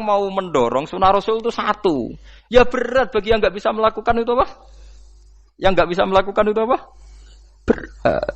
mau mendorong sunnah Rasul itu satu. Ya berat bagi yang nggak bisa melakukan itu apa? Yang nggak bisa melakukan itu apa? Berat.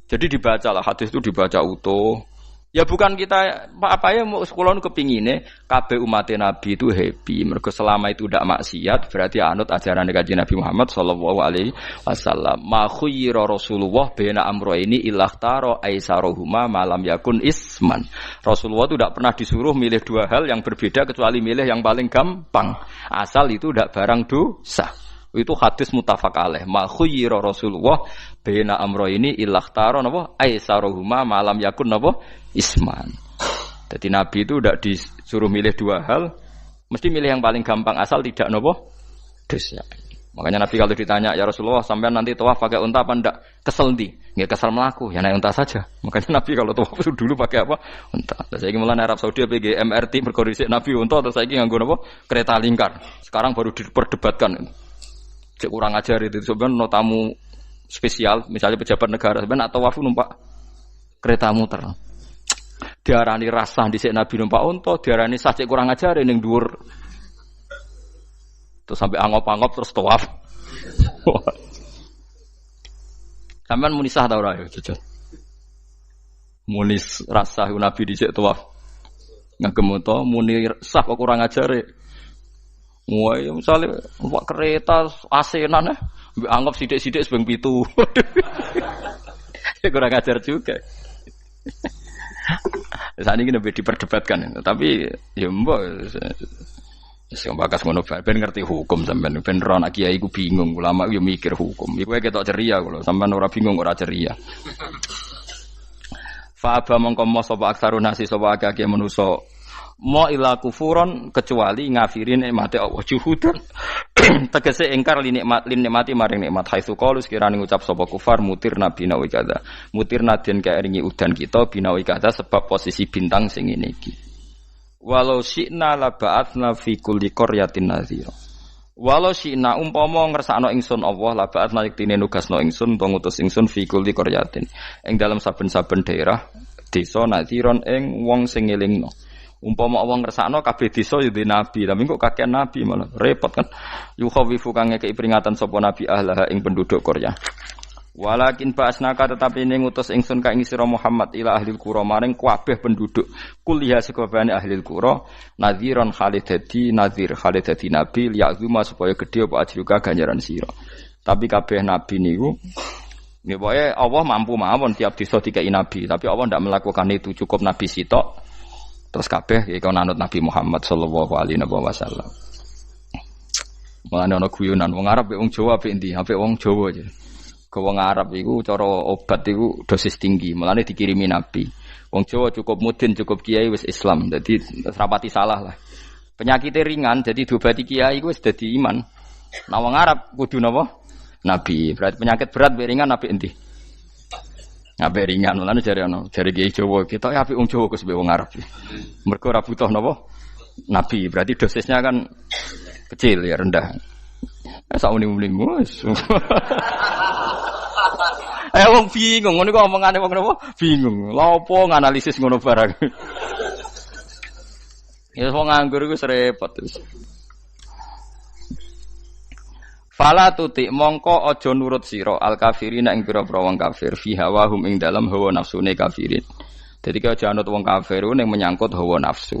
Jadi dibacalah hadis itu dibaca utuh. Ya bukan kita apa ya mau sekolah kepingine kabeh umat Nabi itu happy. Mergo selama itu tidak maksiat berarti anut ajaran Kanjeng Nabi Muhammad sallallahu alaihi wasallam. Ma khuyira Rasulullah baina amrayni ilakhtara aisaruhuma malam yakun isman. Rasulullah itu tidak pernah disuruh milih dua hal yang berbeda kecuali milih yang paling gampang. Asal itu tidak barang dosa. Itu hadis muttafaq alaih. Ma khuyira Rasulullah baina amrayni ilakhtara napa aisaruhuma malam yakun napa isman. Jadi Nabi itu tidak disuruh milih dua hal, mesti milih yang paling gampang asal tidak nopo dosa. Makanya Nabi kalau ditanya, ya Rasulullah sampean nanti tawaf pakai unta apa ndak? Kesel ndi? Nggih kesel mlaku, ya naik unta saja. Makanya Nabi kalau tawaf dulu pakai apa? Unta. Terus saiki mulane Arab Saudi PG MRT mergo dhisik Nabi unta terus saiki nganggo napa? Kereta lingkar. Sekarang baru diperdebatkan. Cek kurang ajar itu sebenarnya tamu spesial, misalnya pejabat negara sebenarnya atau tawaf numpak kereta muter. Diarani rasah dhisik Nabi numpak unta, diarani sah cek kurang ajar ning dhuwur. Terus sampai angop-angop terus tawaf. Sampeyan muni sah ta ora ya, jujur. Muni rasah Nabi dhisik tawaf. Ngagem unta muni sah kok kurang ajar. Wah, misalnya numpak kereta asenan anggap sithik-sithik sebeng 7. Kurang ajar juga. Saat ini lebih diperdebatkan, tapi ya mbak, sing bakas ngono ben ngerti hukum sampean, ben ora anak kiai iku bingung, ulama yo mikir hukum. Iku ketok ceria kula, sampean ora bingung ora ceria. Fa aba mongko mo sapa aksarun nasi sapa akeh manusa mo ila kufuron kecuali ngafirin nikmate Allah juhudan tegese ingkar li nikmati maring nikmat haitsu qalu sekirane ngucap sapa kufar mutir nabi nawi kada mutir nadien kaeringi udan kita binawi kada sebab posisi bintang sing ngene iki walau syi'na la ba'atsna fi kulli qaryatin nadhira walau syi'na umpama ngersakno ingsun Allah la ba'atsna yektine nugasno ingsun utawa ngutus ingsun fi kulli qaryatin ing dalam saben-saben daerah desa nadhiron ing wong sing ngelingno. Umpama wong ngersakno kabeh desa yo nabi, tapi kok kakek nabi malah repot kan. Yukhawifu kang ngekeki peringatan sapa nabi ahlaha ing penduduk Korea. Walakin ba'asnaka tetapi ning ngutus ingsun ka ing sira Muhammad ila ahli qura maring kabeh penduduk kuliah sekabehane ahli qura nadhiran khalidati nadhir khalidati nabi liya'zuma supaya gedhe apa ajruka ganjaran sira. Tapi kabeh nabi niku nggih pokoke Allah mampu mawon tiap desa dikai nabi, tapi Allah ndak melakukan itu cukup nabi sitok. Terus kabeh iki ana anut Nabi Muhammad sallallahu alaihi wasallam. Mulane ana guyonan wong Arab wong Jawa apik endi? Apik wong Jawa aja. Ke wong Arab iku cara obat iku dosis tinggi, mulane dikirimi Nabi. Wong Jawa cukup mudin, cukup kiai wis Islam. Dadi rapati salah lah. Penyakitnya ringan jadi diobati kiai iku wis dadi iman. Nah wong Arab kudu napa? Nabi. Berarti penyakit berat ringan apik endi? Apik ringan, mulane jare kiai Jawa, kita apik wong Jawa Gus wong Arab. Mergo ora butuh napa? Nabi, berarti dosisnya kan kecil ya, rendah. Sak muni-muni wis. Wong bingung, ngono kok omongane wong napa? Bingung. Lha opo nganalisis ngono barang. Ya wong nganggur iku repot wis. Fala tutik mongko aja nurut sira al kafirin ing pira-pira wong kafir fi hawahum ing dalam hawa nafsune kafirin. Dadi aja anut wong kafir ning menyangkut hawa nafsu.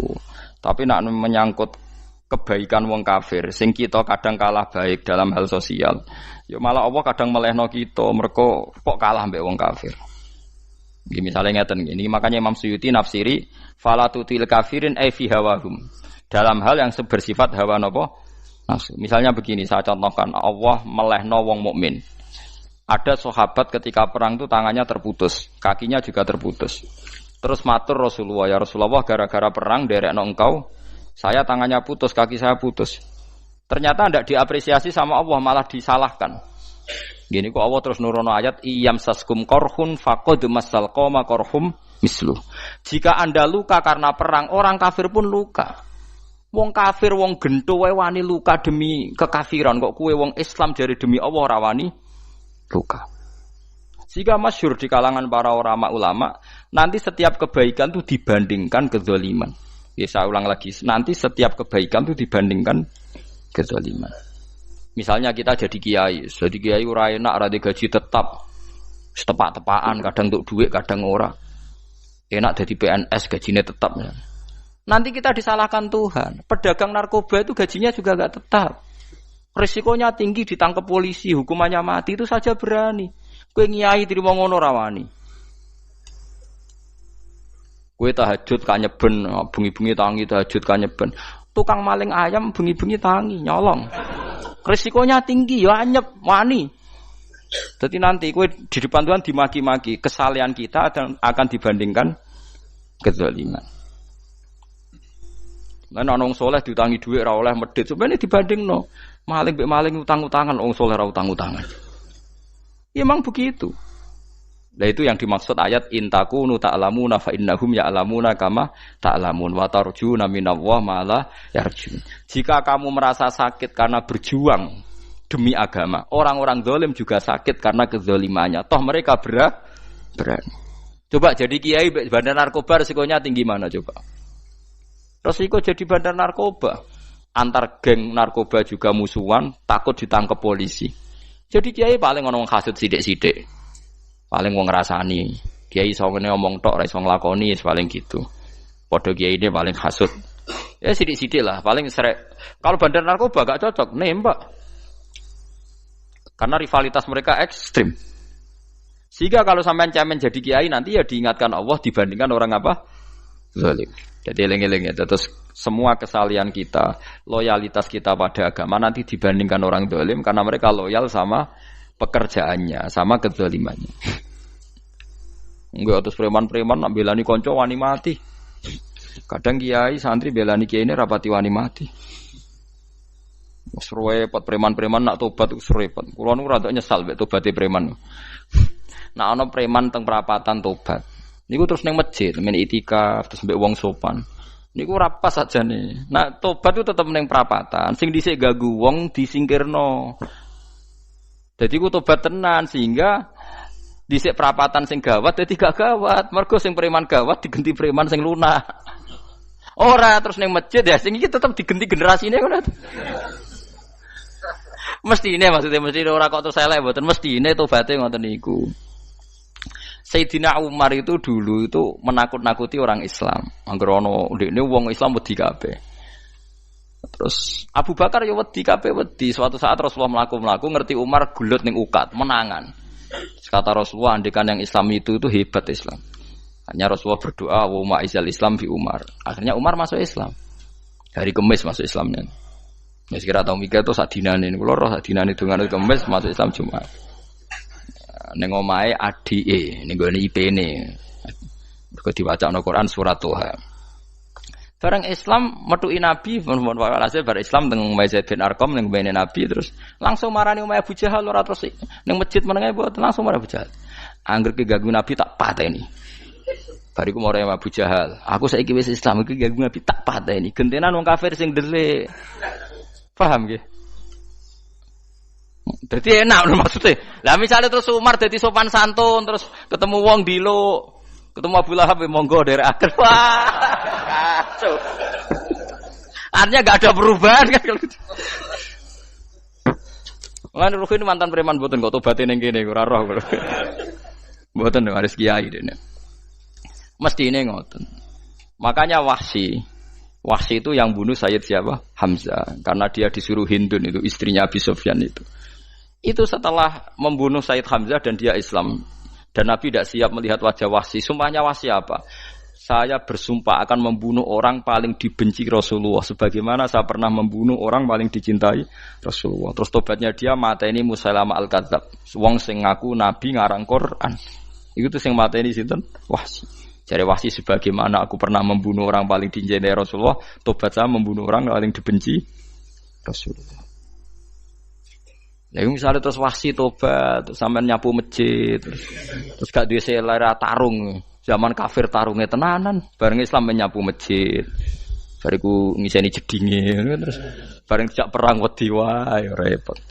Tapi nek menyangkut kebaikan wong kafir sing kita kadang kalah baik dalam hal sosial, ya malah Allah kadang melehno kita mergo kok kalah mbek wong kafir. Nggih misale ngeten iki makanya Imam Suyuti nafsiri fala tutil kafirin ai fi hawahum. Dalam hal yang bersifat hawa napa? Nafsu. Misalnya begini, saya contohkan Allah melehno wong mukmin. Ada sahabat ketika perang itu tangannya terputus, kakinya juga terputus. Terus matur Rasulullah, ya Rasulullah gara-gara perang derekno engkau, saya tangannya putus, kaki saya putus. Ternyata tidak diapresiasi sama Allah, malah disalahkan. Gini kok Allah terus nurono ayat iyam saskum korhun faqad masal qoma korhum mislu. Jika Anda luka karena perang, orang kafir pun luka. Wong kafir, wong gento wae wani luka demi kekafiran, kok kuwe wong Islam jare demi Allah ora wani luka. Jika masyhur di kalangan para ulama, nanti setiap kebaikan itu dibandingkan kezaliman. Ya saya ulang lagi, nanti setiap kebaikan itu dibandingkan kezaliman. Misalnya kita jadi kiai ora enak, ora gaji tetap, setepak-tepaan, kadang untuk duit, kadang ora. Enak jadi PNS, gajinya tetap. Nanti kita disalahkan Tuhan. Pedagang narkoba itu gajinya juga enggak tetap. Risikonya tinggi, ditangkap polisi, hukumannya mati, itu saja berani. Kowe nyai trimo ngono rawani. Kowe tahajud kanyeben, bengi-bengi tangi tahajud kanyeben. Tukang maling ayam bengi-bengi tangi nyolong. Risikonya tinggi ya anyep wani. Jadi nanti kowe di depan Tuhan dimaki-maki, kesalehan kita akan dibandingkan kezaliman. Lah nek wong saleh diutangi dhuwit ora oleh medhit, sebenarnya dibandingno. Maling mbek maling utang-utangan, wong saleh ora utang-utangan. Ya memang begitu. Nah itu yang dimaksud ayat intakunu ta'lamuna fa innahum ya'lamuna kama ta'lamun wa tarjuna minallahi ma la yarjun. Jika kamu merasa sakit karena berjuang demi agama, orang-orang zalim juga sakit karena kezalimannya. Toh mereka berani. Coba jadi kiai bandar narkoba risikonya tinggi mana coba? Risiko jadi bandar narkoba. Antar geng narkoba juga musuhan, takut ditangkap polisi. Jadi kiai paling ono hasud sithik-sithik. Paling wong ngrasani. Kiai iso ngene omong tok ora iso nglakoni paling gitu. Padha kiai ini paling hasud. Ya sithik-sithik lah, paling serek. Kalau bandar narkoba gak cocok nembak. Karena rivalitas mereka ekstrim. Sehingga kalau sampean cemen jadi kiai nanti ya diingatkan Allah dibandingkan orang apa? Zalim. Jadi eling-eling ya. Terus semua kesalian kita, loyalitas kita pada agama nanti dibandingkan orang zalim karena mereka loyal sama pekerjaannya, sama kezalimannya. Enggak terus preman-preman nak belani kanca wani mati. Kadang kiai santri belani kiai ini rapati wani mati. Wis repot preman-preman nak tobat wis repot. Kulo nu rada nyesal mek tobaté preman. Nak ana preman teng perapatan tobat. Niku terus ning masjid, men itikaf terus mbek wong sopan. Niku ora pas sajane. Nah, tobat itu tetep ning perapatan. Sing dhisik ganggu wong disingkirno. Dadi ku tobat tenan sehingga dhisik perapatan sing gawat dadi gak gawat. Mergo sing preman gawat diganti preman sing lunak. Ora terus ning masjid ya sing iki tetep diganti generasine ngono. Mestine maksudnya mesti ora kok terus elek mboten mestine tobaté ngoten niku. Sayyidina Umar itu dulu itu menakut-nakuti orang Islam. Angger ana ndekne wong Islam wedi kabeh. Terus Abu Bakar ya wedi kabeh wedi. Suatu saat Rasulullah mlaku-mlaku ngerti Umar gulut ning ukat, menangan. Kata Rasulullah andikan yang Islam itu hebat Islam. Hanya Rasulullah berdoa wa ma'izal Islam fi Umar. Akhirnya Umar masuk Islam. Hari Kamis masuk Islamnya. Ya sekira tau mikir to sak dinane niku lho sak dinane dongane Kamis masuk Islam Jumat. Ning omahe adike ning gone IP-ne. Mergo diwacana Quran surat Toha. Bareng Islam metuki Nabi, mun walhasil bar Islam teng Zaid bin Arqam ning mbene Nabi terus langsung marani omahe Abu Jahal ora terus ning masjid menenge mboten langsung marani Abu Jahal. Angger ki ganggu Nabi tak pateni. Bariku marani Abu Jahal. Aku saiki wis Islam iki ganggu Nabi tak pateni. Gentenan wong kafir sing delik. Paham nggih? Dadi enak lho maksudnya. Lah misale terus Umar dadi sopan santun terus ketemu wong dilo, ketemu Abu Lahab monggo derekaken. Wah. Kacau. Artinya enggak ada perubahan kan kalau gitu. Lan Ruhin mantan preman mboten kok tobaté ning kene ora roh kok. Mboten harus kiai dene. Mestine ngoten. Makanya Wahsy itu yang bunuh Sayyid siapa? Hamzah. Karena dia disuruh Hindun itu istrinya Abi Sufyan itu. Itu setelah membunuh Sayyid Hamzah dan dia Islam. Dan Nabi tidak siap melihat wajah Wahsy. Sumpahnya Wahsy apa? Saya bersumpah akan membunuh orang paling dibenci Rasulullah. Sebagaimana saya pernah membunuh orang paling dicintai Rasulullah. Terus tobatnya dia mateni Musailamah al-Kadzab. Wong sing ngaku Nabi ngarang Quran. Itu tuh sing mateni sinten? Wahsy. Jare Wahsy sebagaimana aku pernah membunuh orang paling dicintai Rasulullah. Tobat saya membunuh orang paling dibenci Rasulullah. Ya misalnya terus Wahsy tobat, terus sampean nyapu masjid, terus gak duwe selera tarung, zaman kafir tarungnya tenanan, bareng Islam menyapu masjid, bariku ngiseni jedinge, terus bareng dijak perang wedi wae repot.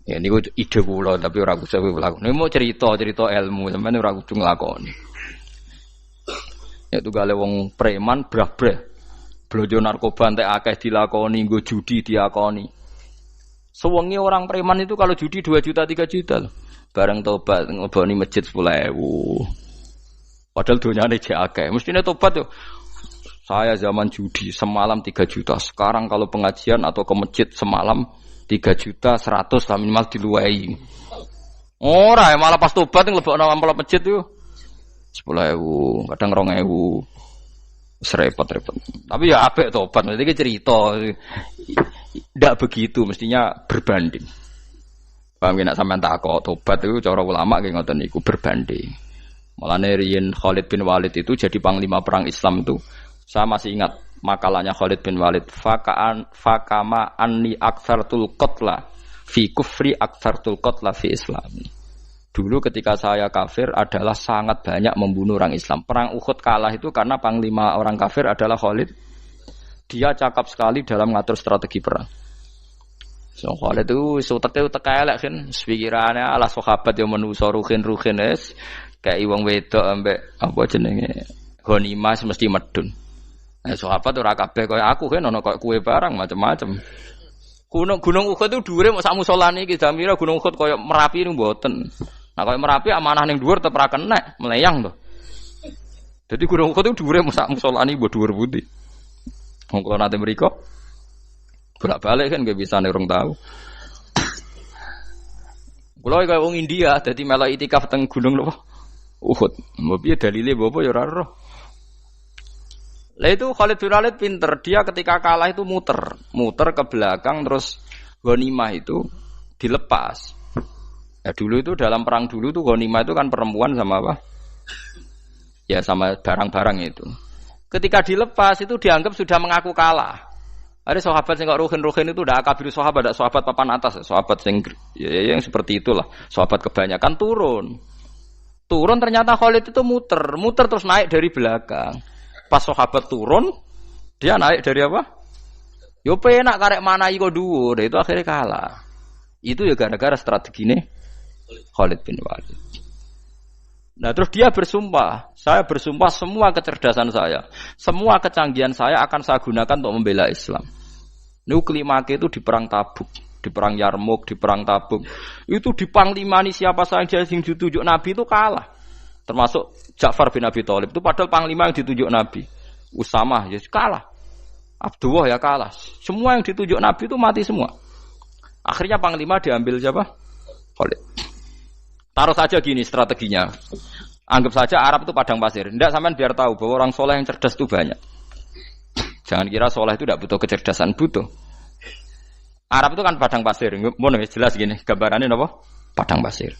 Ya niku ide kula tapi ora kudu nglakoni. Niku mau cerita ilmu, sampean ora kudu nglakoni. Ya tunggale wong preman brah-brah. Blojo narkoba entek akeh dilakoni, nggo judi diakoni. Sewengi orang preman itu kalau judi 2 juta 3 juta loh. Bareng tobat ngeboni masjid 10.000. Padahal donyane jek akeh. Mestine tobat yo. Saya zaman judi semalam 3 juta. Sekarang kalau pengajian atau ke masjid semalam 3 juta 100 lah minimal diluwei. Ora malah pas tobat nglebokno amplop masjid yo. 10.000, kadang 2.000. Repot-repot. Tapi ya apik tobat, mesti cerita. Ndak begitu, mestinya berbanding. Paham nek sampean takok tobat itu cara ulama nggih ngoten niku berbanding. Mulane riyen Khalid bin Walid itu jadi panglima perang Islam itu. Saya masih ingat makalahnya Khalid bin Walid, fakama anni aktsartul qatla fi kufri aktsartul qatla fi Islam. Dulu ketika saya kafir adalah sangat banyak membunuh orang Islam. Perang Uhud kalah itu karena panglima orang kafir adalah Khalid. Dia cakap sekali dalam mengatur strategi perang. So Khalid itu utek elek kan. Pikirannya ala sahabat yang menuso ruhin es. Kayak wong wedok ambek apa jenenge ghanimah mesti medun. Sahabat ora kabeh kaya aku kan ana kaya kue barang macam-macam. Gunung Uhud itu dhuwure mok sak musolane iki Jamira Gunung Uhud kaya Merapi niku mboten. Nah kaya Merapi amanah ning dhuwur tetep ra kenek, meleyang to. Dadi Gunung Uhud itu dhuwure mok sak musolane mbok dhuwur putih. Wong kula nate mriko bolak-balik kan nggih bisa nek urung tahu. Kula kaya wong India dadi melok itikaf teng Gunung napa? Uhud. Mbok piye dalile mbok apa ya ora roh. Lah itu Khalid bin Walid pinter, dia ketika kalah itu muter ke belakang terus ghanimah itu dilepas. Ya dulu itu dalam perang dulu tuh ghanimah itu kan perempuan sama apa? Ya sama barang-barang itu. Ketika dilepas itu dianggap sudah mengaku kalah. Ada sahabat sing kok ruhin itu ndak akabir sahabat, ndak sahabat papan atas, sahabat sing ya yang seperti itulah. Sahabat kebanyakan turun. Turun ternyata Khalid itu muter terus naik dari belakang. Pas sahabat turun, dia naik dari apa? Yo penak karek manai kok dhuwur, itu akhirnya kalah. Itu ya gara-gara strategine Khalid bin Walid. Nah, terus dia bersumpah, saya bersumpah semua kecerdasan saya, semua kecanggihan saya akan saya gunakan untuk membela Islam. Niku kelimake itu di perang Tabuk, di perang Yarmuk, di perang Tabuk. Itu di panglimani siapa saja yang ditunjuk Nabi itu kalah. Termasuk Ja'far bin Abi Thalib itu padahal panglima yang ditunjuk Nabi. Usamah ya kalah. Abdullah ya kalah. Semua yang ditunjuk Nabi itu mati semua. Akhirnya panglima diambil siapa? Khalid. Taruh saja gini strateginya. Anggap saja Arab itu padang pasir. Tidak sampean biar tahu bahwa orang soleh yang cerdas itu banyak. Jangan kira soleh itu tidak butuh kecerdasan, butuh. Arab itu kan padang pasir. Mau jelas gini gambarannya apa? Padang pasir.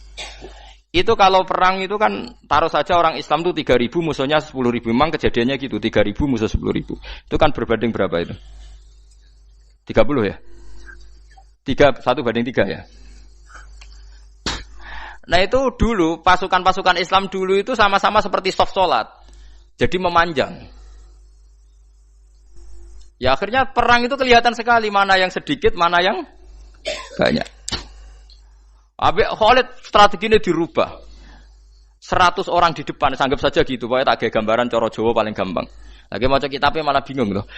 Itu kalau perang itu kan taruh saja orang Islam itu 3.000 musuhnya 10.000. Memang kejadiannya gitu 3.000 musuh 10.000. Itu kan berbanding berapa itu? 30 ya? 1 banding 3 ya? Nah itu dulu pasukan-pasukan Islam dulu itu sama-sama seperti soft sholat. Jadi memanjang. Ya akhirnya perang itu kelihatan sekali mana yang sedikit, mana yang banyak. Habis Khalid strateginya dirubah. 100 orang di depan, anggap saja gitu. Pokoknya tak kayak gambaran coro Jawa paling gampang. Lagi mau kitabnya malah bingung loh.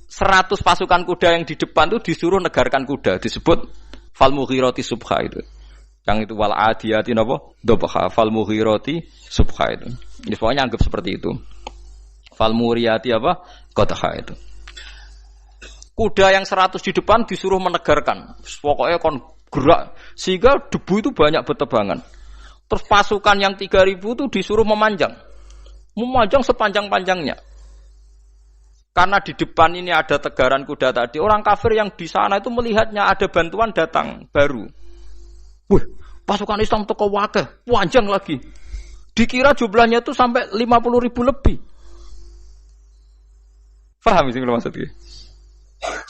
100 pasukan kuda yang di depan itu disuruh negarkan kuda, disebut fal mughirati subha itu. Yang itu wal adiyati napa? Dobha fal mughirati subha itu. Ini pokoknya anggap seperti itu. Fal muriyati apa? Qadha itu. Kuda yang 100 di depan disuruh menegarkan. Pokoknya kon gerak sehingga debu itu banyak bertebangan. Terus pasukan yang 3.000 itu disuruh memanjang sepanjang-panjangnya. Karena di depan ini ada tegaran kuda tadi, orang kafir yang di sana itu melihatnya ada bantuan datang baru. Wih, pasukan Islam teko wakeh, panjang lagi. Dikira jumlahnya itu sampai 50.000 lebih. Paham sih kalau maksudnya?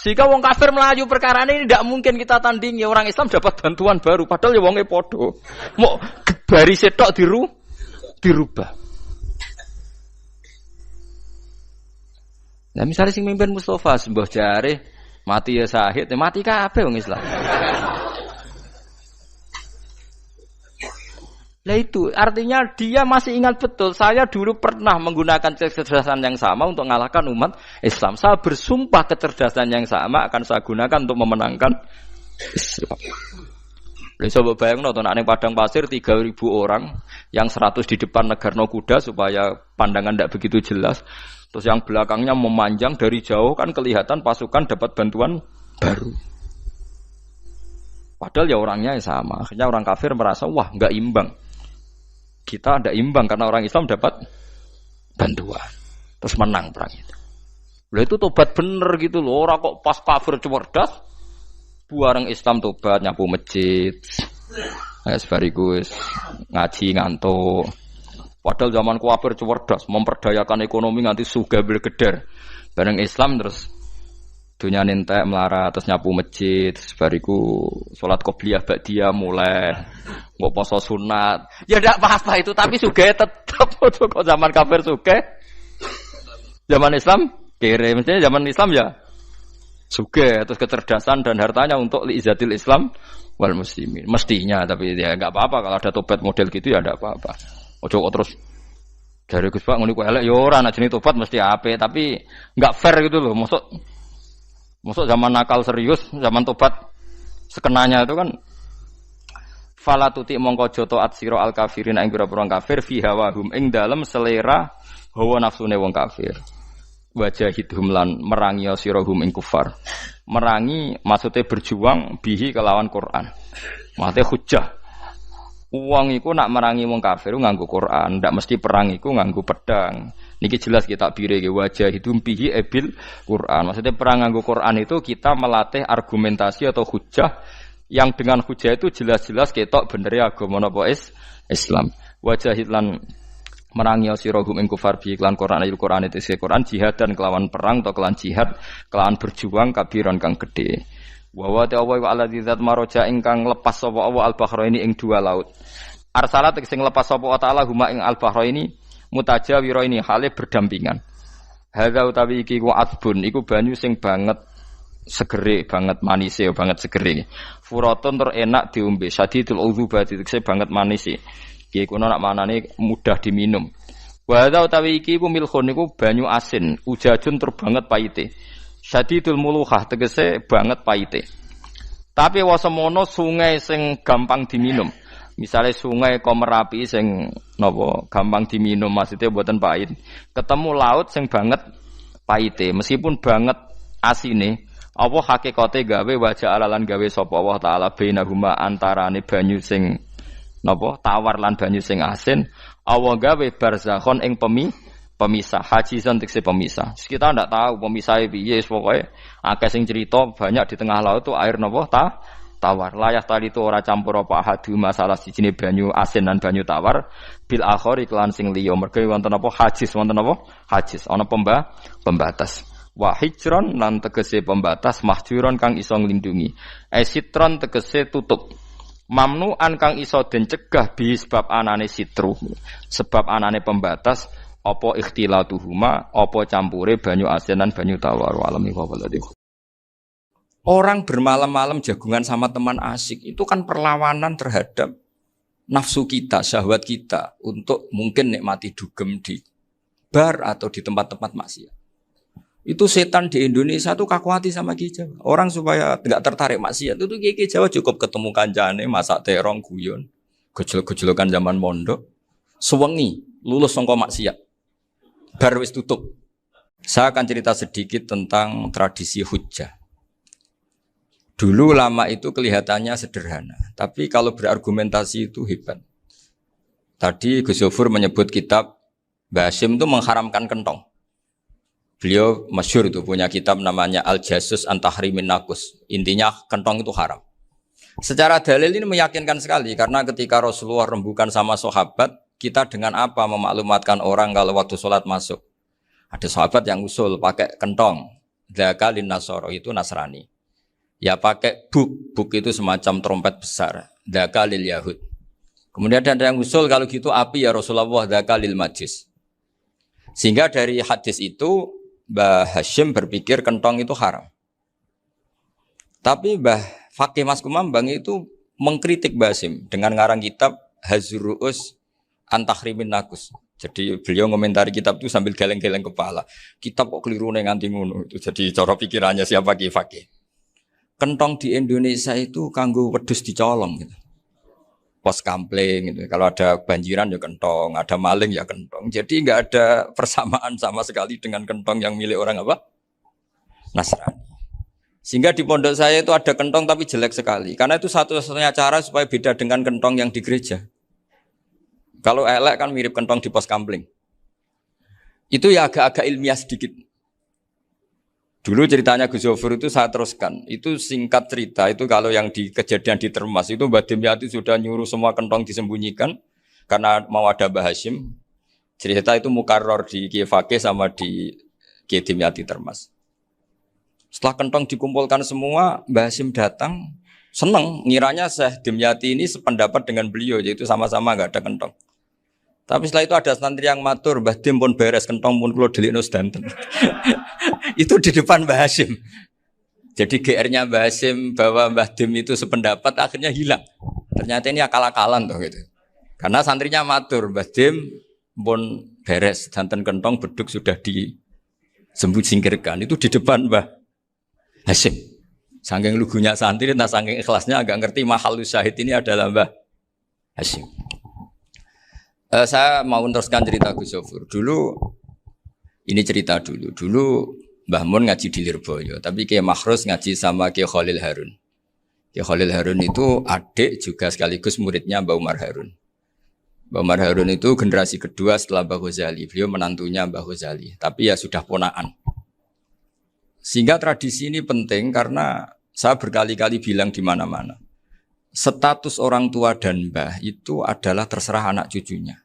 Sehingga wong kafir melayu perkara ini tidak mungkin kita tandingi. Orang Islam dapat bantuan baru padahal ya wonge podo. Mau baris tok dirubah. Nah misalnya sing mimpin Mustafa sembah jare mati ya syahid, mati kabeh wong Islam. Lah itu artinya dia masih ingat betul saya dulu pernah menggunakan kecerdasan yang sama untuk mengalahkan umat Islam. Saya bersumpah kecerdasan yang sama akan saya gunakan untuk memenangkan Islam. Lalu coba bayangno to nek padang pasir 3.000 orang yang 100 di depan negarno kuda supaya pandangan tidak begitu jelas. Terus yang belakangnya memanjang dari jauh kan kelihatan pasukan dapat bantuan baru. Padahal ya orangnya sama. Akhirnya orang kafir merasa wah enggak imbang. Kita ada imbang karena orang Islam dapat bantuan. Terus menang perang itu. Lah itu tobat bener gitu loh. Orang kok pas kafir cerdas, buareng Islam tobat nyapu masjid. Sebarigus ngaji ngantuk. Padahal zaman kafir cerdas, memperdayakan ekonomi nganti sugih bergeder. Bareng Islam terus dunia nentek melarat terus nyapu masjid sebariku sholat qobliyah ba'diyah mulai nggak poso sunat ya tidak apa-apa itu tapi sugih tetap kok zaman kafir sugih zaman Islam kere mestinya zaman Islam ya sugih terus kecerdasan dan hartanya untuk liizatil Islam wal muslimin mestinya tapi ya nggak apa-apa kalau ada tobat model gitu ya tidak apa-apa ojo terus dari Gus Pak ngene kok elek ya ora ana jenenge tobat mesti apik tapi nggak fair gitu loh Masuk zaman nakal serius, zaman tobat sekenanya itu kan fala tuti mongko joto atsira al kafirin ing pira-pira kafir fi hawahum ing dalem selera hawa nafsune wong kafir. Wajahidhum lan merangi sirahum ing kufar. Merangi maksudnya berjuang bihi kelawan Quran. Maksudnya hujjah. Uang iku nak merangi wong kafir nganggo Quran, ndak mesti perang iku nganggo pedang. Niki jelas kita bireke wajah hidum bihi ebil Quran. Maksudnya perang nganggo Quran itu kita melatih argumentasi atau hujjah yang dengan hujjah itu jelas-jelas ketok bener agama napa Islam. Wajah lan merangi sirahum ing kufar bi iklan Quran ayat Quran itu Quran jihad dan kelawan perang atau kelawan jihad kelawan berjuang kabiran kang gede. Wa wa ta'ala wa alladzi zat maroja ingkang lepas sapa Allah al-bahraini ing dua laut. Arsalat sing lepas sapa ta'ala huma ing al-bahraini mutajawira ini hale berdampingan. Hadza utawi iki ku atbun iku banyu sing banget segere, banget manise, banget segere. Furatun tur enak diombe, sadidul udzubati tekse banget manise. Iki kuno nak manane mudah diminum. Wa hadza utawi iki ku milkhun iku banyu asin, ujajun tur banget pahite. Sadidul muluhah tegese banget pahite. Tapi wasemono sungai sing gampang diminum. Misalnya sungai Komerapi sing napa gampang diminum maksudnya mboten pahit. Ketemu laut sing banget pahite meskipun banget asine. Apa hakikate gawe wajah alalan gawe sapa Allah taala bainahuma antarane banyu sing napa tawar lan banyu sing asin. Allah gawe barzakhon ing pemisah hajizan tekse pemisah. Kita ndak tahu pemisahnya piye pokoke akeh sing cerita banyak di tengah laut tuh air napa tawar layak tali itu ora campur apa hadu masalah sijine banyu asin dan banyu tawar bil akhir iklan sing liya mergo wonten apa hajiz wonten apa hajiz ana pembatas wa hijron lan tegese pembatas mahjuron kang iso nglindungi sitron tegese tutup mamnuan kang iso den cegah bi sebab anane sitru sebab anane pembatas apa ikhtilatuhuma apa campure banyu asin dan banyu tawar walami waladhi. Orang bermalam-malam jagungan sama teman asik itu kan perlawanan terhadap nafsu kita, syahwat kita untuk mungkin nikmati dugem di bar atau di tempat-tempat maksiat. Itu setan di Indonesia tuh kaku hati sama Ki Jawa. Orang supaya tidak tertarik maksiat itu Ki Jawa cukup ketemu kancane masak terong guyon, gejol-gejolokan zaman mondok, sewengi lulus sangka maksiat. Bar wis tutup. Saya akan cerita sedikit tentang tradisi hujjah. Dulu ulama itu kelihatannya sederhana, tapi kalau berargumentasi itu hebat. Tadi Gus Yofur menyebut kitab Mbah Hasyim itu mengharamkan kentong. Beliau masyhur itu punya kitab namanya Al-Jasus an Tahrimin Naqus. Intinya kentong itu haram. Secara dalil ini meyakinkan sekali karena ketika Rasulullah rembukan sama sahabat, kita dengan apa memaklumatkan orang kalau waktu sholat masuk. Ada sahabat yang usul pakai kentong. Dzakalin Nasara itu Nasrani. Ya pakai buk itu semacam trompet besar. Dzakalil Yahud. Kemudian ada yang usul kalau gitu api ya Rasulullah dzakalil Majus. Sehingga dari hadis itu Mbah Hasyim berpikir kentong itu haram. Tapi Mbah Fakih Mas Kumambang itu mengkritik Mbah Hasyim dengan ngarang kitab Hazruus Antahrimin Nakus. Jadi beliau ngomentari kitab itu sambil geleng-geleng kepala. Kitab kok keliru nganti ngono. Itu jadi cara pikirannya siapa Ki Fakih. Kentong di Indonesia itu kanggo wedhus dicolong gitu. Pos kampling gitu. Kalau ada banjiran ya kentong, ada maling ya kentong. Jadi enggak ada persamaan sama sekali dengan kentong yang milik orang apa? Nasrani. Sehingga di pondok saya itu ada kentong tapi jelek sekali. Karena itu satu-satunya cara supaya beda dengan kentong yang di gereja. Kalau elek kan mirip kentong di pos kampling. Itu ya agak-agak ilmiah sedikit. Dulu ceritanya Gus Zofur itu saya teruskan. Itu singkat cerita, itu kalau yang di kejadian di Termas itu Mbah Dimyati sudah nyuruh semua kentong disembunyikan karena mau ada Mbah Hashim. Cerita itu mukarrar di Kiai Fakih sama di Kiai Dimyati Termas. Setelah kentong dikumpulkan semua, Mbah Hashim datang, seneng, ngiranya Syekh Dimyati ini sependapat dengan beliau, yaitu sama-sama enggak ada kentong. Tapi setelah itu ada santri yang matur, Mbah Dim pun beres kentong pun kula delikno sedanten. Itu di depan Mbah Hashim. Jadi GR-nya Mbah Hashim bahwa Mbah Dim itu sependapat akhirnya hilang. Ternyata ini akal-akalan toh gitu. Karena santrinya matur, Mbah Dim pun beres sedanten kentong beduk sudah disingkirkan. Itu di depan Mbah Hashim. Saking lugunya santri, nah saking ikhlasnya agak ngerti mahalus syahid ini adalah Mbah Hashim. Saya mau meneruskan cerita Gus Zofur. Dulu Mbah Mun ngaji di Lirboyo, tapi Kiai Makhrus ngaji sama Kiai Khalil Harun. Kiai Khalil Harun itu adik juga sekaligus muridnya Mbah Umar Harun. Mbah Umar Harun itu generasi kedua setelah Mbah Ghazali. Beliau menantunya Mbah Ghazali, tapi ya sudah ponaan. Sehingga tradisi ini penting karena saya berkali-kali bilang di mana-mana. Status orang tua dan mbah itu adalah terserah anak cucunya.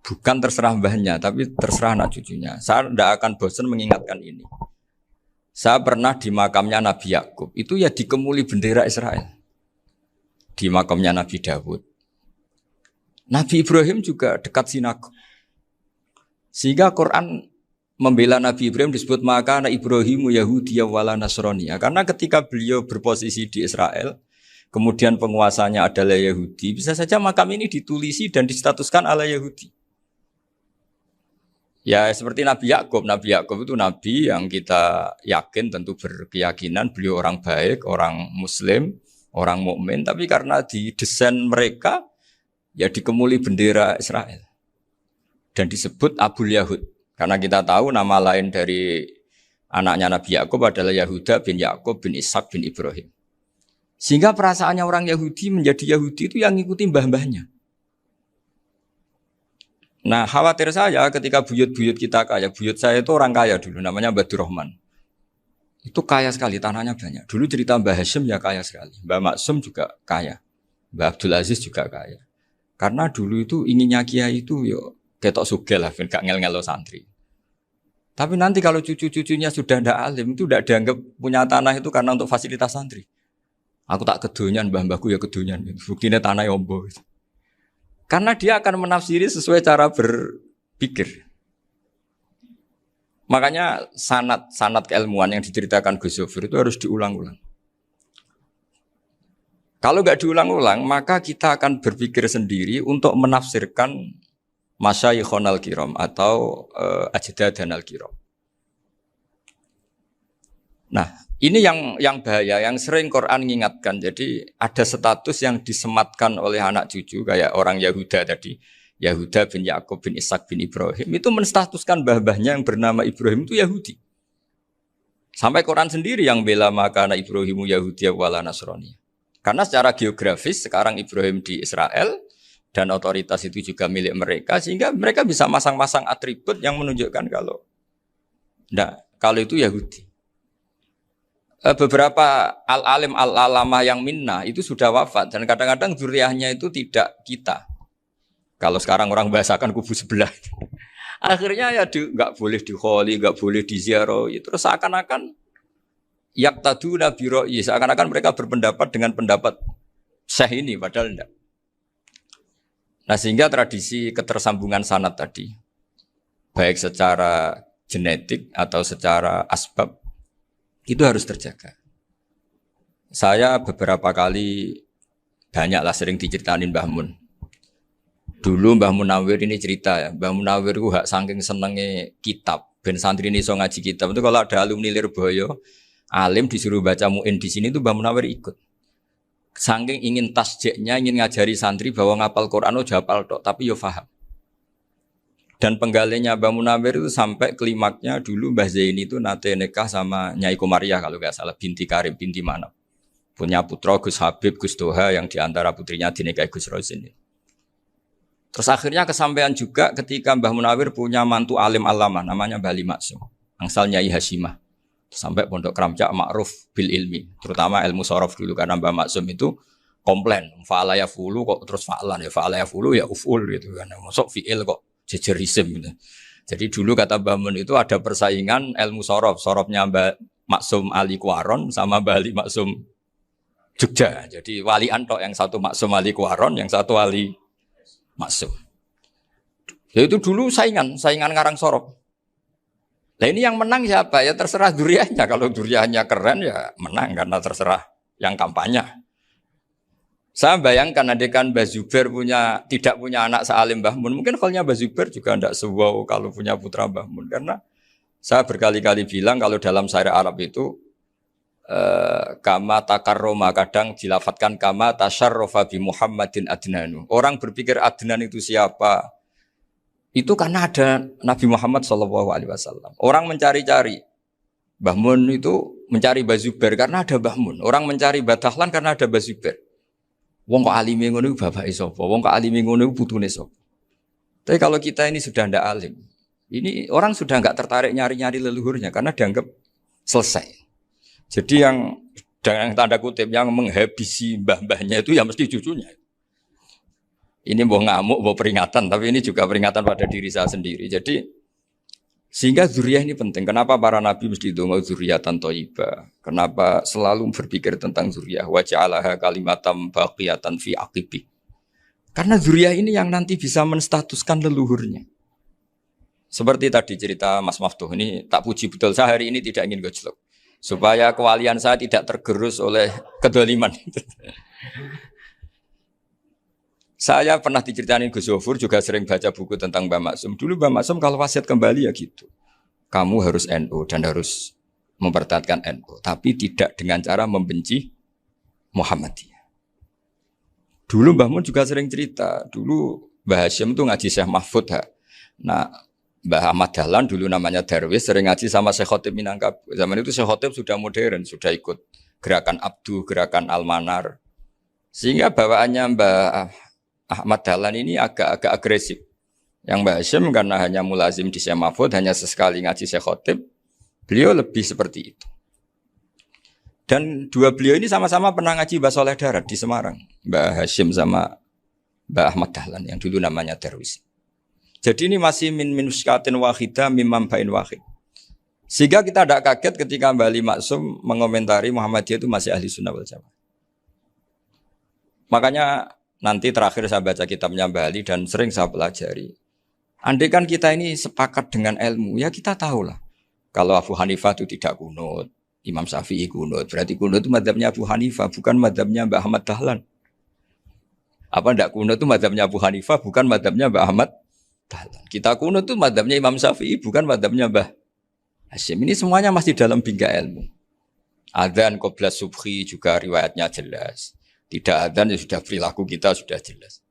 Bukan terserah mbahnya, tapi terserah anak cucunya. Saya tidak akan bosan mengingatkan ini. Saya pernah di makamnya Nabi Yakub, itu ya dikemuli bendera Israel. Di makamnya Nabi Dawud. Nabi Ibrahim juga dekat sinagog. Sehingga Quran membela Nabi Ibrahim disebut maka anak Ibrahimu Yahudi wala Nasrani. Karena ketika beliau berposisi di Israel, kemudian penguasanya adalah Yahudi, bisa saja makam ini ditulisi dan distatuskan ala Yahudi. Ya seperti Nabi Yakub. Nabi Yakub itu nabi yang kita yakin tentu berkeyakinan beliau orang baik, orang muslim, orang mukmin, tapi karena di desain mereka ya dikemuli bendera Israel. Dan disebut Abul Yahud. Karena kita tahu nama lain dari anaknya Nabi Yakub adalah Yahuda bin Yakub bin Ishak bin Ibrahim. Sehingga perasaannya orang Yahudi menjadi Yahudi itu yang ngikuti mbah-mbahnya. Nah khawatir saya ketika buyut-buyut kita kaya. Buyut saya itu orang kaya dulu, namanya Badur Rahman. Itu kaya sekali, tanahnya banyak. Dulu cerita Mbah Hashim ya kaya sekali. Mbah Maksum juga kaya. Mbah Abdul Aziz juga kaya. Karena dulu itu inginnya kiai itu yo ketok sugih lah, gak ngel-ngelo santri. Tapi nanti kalau cucu-cucunya sudah ndak alim, itu ndak dianggap punya tanah itu karena untuk fasilitas santri. Aku tak kedonyan, mbah-mbahku ya kedonyan. Buktinya tanah yombo. Karena dia akan menafsiri sesuai cara berpikir. Makanya sanad keilmuan yang diceritakan Gus Zofur itu harus diulang-ulang. Kalau nggak diulang-ulang, maka kita akan berpikir sendiri untuk menafsirkan Masyayikhon al-Kiram atau Ajdadan al-Kiram. Nah, ini yang bahaya, yang sering Quran mengingatkan. Jadi ada status yang disematkan oleh anak cucu kayak orang Yahuda tadi, Yahuda bin Yakub bin Ishak bin Ibrahim itu menstatuskan mbah-mbahnya yang bernama Ibrahim itu Yahudi. Sampai Quran sendiri yang bela maka anak Ibrahimu Yahudi wala Nasrani. Karena secara geografis sekarang Ibrahim di Israel dan otoritas itu juga milik mereka sehingga mereka bisa masang-masang atribut yang menunjukkan kalau itu Yahudi. Beberapa al-alim al-alama yang minnah itu sudah wafat dan kadang-kadang dzurriahnya itu tidak kita. Kalau sekarang orang bahasakan kubu sebelah. Akhirnya ya nggak boleh dikholi, nggak boleh diziarahi. Terus seakan-akan yaqtaduna bi ra'yi, seakan-akan mereka berpendapat dengan pendapat syekh ini padahal enggak. Nah, sehingga tradisi ketersambungan sanad tadi baik secara genetik atau secara asbab itu harus terjaga. Saya beberapa kali banyaklah sering diceritain Mbah Mun. Dulu Mbah Munawir ini cerita ya, Mbah Munawir ku hak saking senenge kitab, ben santri ini iso ngaji kitab. Itu kalau ada alumni Lirboyo, alim disuruh baca muin di sini tuh Mbah Munawir ikut. Saking ingin tasjeknya, ingin ngajari santri bahwa ngapal Quran oh hafal tok, tapi yo paham. Dan penggalinya Mbah Munawir itu sampai klimaknya dulu Mbah Zaini itu nate nikah sama Nyai Komariah kalau nggak salah, binti Karim, binti Manap. Punya putra Gus Habib, Gus Doha yang diantara putrinya dinikahi Gus Rosin. Terus akhirnya kesampaian juga ketika Mbah Munawir punya mantu alim alama namanya Mbah Ali Maksum, angsal Nyai Hasyimah. Sampai Pondok Kramjak ma'ruf bil ilmi, terutama ilmu sorof dulu karena Mbah Maksum itu komplain, fa'ala ya fulu kok terus fa'lan ya fa'ala ya fulu ya uful gitu kan. Masuk fi'il kok jejer isim gitu. Jadi dulu kata Mbah Mun itu ada persaingan ilmu sorof, sorofnya Mbah Maksum Ali Kuaron sama Mbah Ali Maksum Jogja. Jadi walian tok, yang satu Maksum Ali Kuaron, yang satu Ali Maksum. Ya itu dulu saingan ngarang sorop. Nah ini yang menang siapa? Ya terserah duriannya. Kalau duriannya keren ya menang karena terserah yang kampanye. Saya bayangkan adekan Mbah Zubair tidak punya anak sealim Mbah Mun. Mungkin halnya Mbah Zubair juga tidak sewow kalau punya putra Mbah Mun. Karena saya berkali-kali bilang kalau dalam syair Arab itu kama takarroma, kadang dilafatkan kama tasyarrofa bi Muhammadin adnanu. Orang berpikir Adnan itu siapa? Itu karena ada Nabi Muhammad SAW. Orang mencari-cari Mbah Mun itu mencari Mbah Zubair karena ada Mbah Mun. Orang mencari Mbah Dahlan karena ada Mbah Zubair. Wong kok alime ngono bapake sapa? Wong kok alime ngono putune sapa? Tapi kalau kita ini sudah ndak alim, ini orang sudah enggak tertarik nyari-nyari leluhurnya karena dianggap selesai. Jadi yang dengan tanda kutip yang menghabisi mbah-mbahnya itu ya mesti cucunya. Ini mau ngamuk, mau peringatan, tapi ini juga peringatan pada diri saya sendiri. Jadi sehingga zuriyah ini penting. Kenapa para nabi mesti donga zuriyatan thayyibah? Kenapa selalu berpikir tentang zuriyah? Wa ja'alaha kalimatam baqiyatan fi aqibi. Karena zuriyah ini yang nanti bisa menstatuskan leluhurnya. Seperti tadi cerita Mas Maftuh ini tak puji betul, saya hari ini tidak ingin gojlok. Supaya kewalian saya tidak tergerus oleh kedoliman. Saya pernah diceritain Gus Zofur, juga sering baca buku tentang Mbah Maksum. Dulu Mbah Maksum kalau wasiat kembali ya gitu. Kamu harus NU dan harus mempertahankan NU. Tapi tidak dengan cara membenci Muhammadiyah. Dulu Mbah Mun juga sering cerita. Dulu Mbah Hasyim itu ngaji Syekh Mahfud. Nah, Mbah Ahmad Dahlan dulu namanya Darwis sering ngaji sama Syekh Khotib Minangkabau. Zaman itu Syekh Khotib sudah modern, sudah ikut gerakan Abdu, gerakan Almanar. Sehingga bawaannya Mbah Ahmad Dahlan ini agak agresif. Yang Mbah Hasyim karena hanya mulazim di Syekh Mahfud, hanya sesekali ngaji Syekh Khotib, beliau lebih seperti itu. Dan dua beliau ini sama-sama pernah ngaji Mbah Soleh Darat di Semarang. Mbah Hasyim sama Mbah Ahmad Dahlan yang dulu namanya Darwis. Jadi ini masih min minuskatin wahidah mimam bain wahid. Sehingga kita tidak kaget ketika Mbah Ali Maksum mengomentari Muhammadiyah itu masih ahli sunnah wal jamaah. Makanya nanti terakhir saya baca kitabnya Mbah Ali dan sering saya pelajari. Andai kan kita ini sepakat dengan ilmu, ya kita tahulah. Kalau Abu Hanifah itu tidak kunut, Imam Syafi'i kunut. Berarti kunut itu madzhabnya Abu Hanifah, bukan madzhabnya Mbah Ahmad Dahlan. Apa tidak kunut itu madzhabnya Abu Hanifah, bukan madzhabnya Mbah Ahmad Dahlan. Kita kunut itu madzhabnya Imam Syafi'i, bukan madzhabnya Mbah Hasyim. Ini semuanya masih dalam bingkai ilmu. Adzan qabla subhi juga riwayatnya jelas. Tidak adzan ya sudah perilaku kita sudah jelas.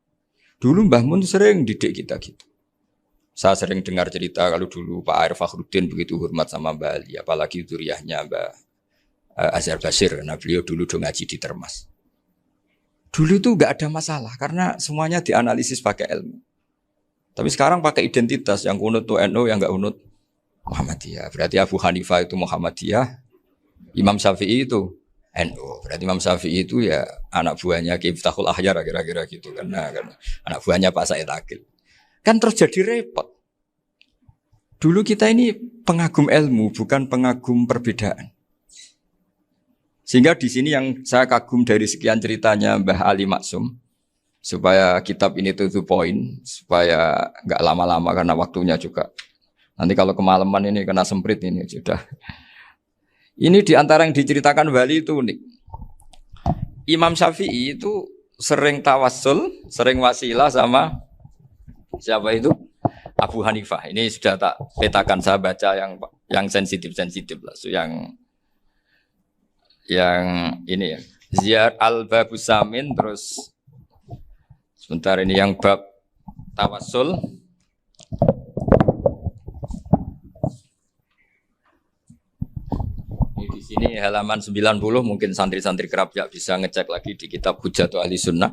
Dulu Mbah Mun sering didik kita gitu. Saya sering dengar cerita kalau dulu Pak Arif Fakhruddin begitu hormat sama Mbah Ali, apalagi zuriyahnya Mbah Azhar Basir, karena beliau dulu ngaji di Termas. Dulu itu enggak ada masalah karena semuanya dianalisis pakai ilmu. Tapi sekarang pakai identitas, yang kunut itu NU, yang enggak kunut Muhammadiyah. Berarti Abu Hanifah itu Muhammadiyah, Imam Syafi'i itu NU. Berarti Imam Syafi'i itu ya anak buahnya Ki Miftahul Ahyar kira-kira gitu karena anak buahnya Pak Said Akil. Kan terus jadi repot. Dulu kita ini pengagum ilmu, bukan pengagum perbedaan. Sehingga di sini yang saya kagum dari sekian ceritanya Mbah Ali Maksum, supaya kitab ini to the point, supaya nggak lama-lama karena waktunya juga. Nanti kalau kemalaman ini kena semprit ini sudah. Ini diantara yang diceritakan Bali itu unik. Imam Syafi'i itu sering tawassul, sering wasilah sama Siapa itu? Abu Hanifah. Ini sudah tak petakan, saya baca yang sensitif lah. So, yang ini ya. Ziyad al-Babus Samin, terus sebentar ini yang bab tawassul. Ini di sini halaman 90, mungkin santri-santri kerap ya bisa ngecek lagi di kitab Hujjatu Ahli Sunnah.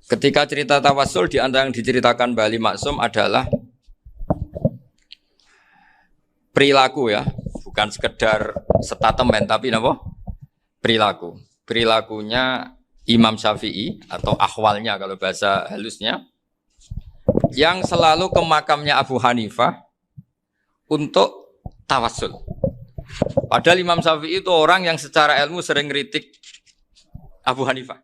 Ketika cerita tawassul, di antara yang diceritakan Bali Maksum adalah perilaku ya, bukan sekedar statement tapi apa? Perilaku. Perilakunya Imam Syafi'i atau ahwalnya kalau bahasa halusnya yang selalu ke makamnya Abu Hanifah untuk tawassul. Padahal Imam Syafi'i itu orang yang secara ilmu sering ngeritik Abu Hanifah.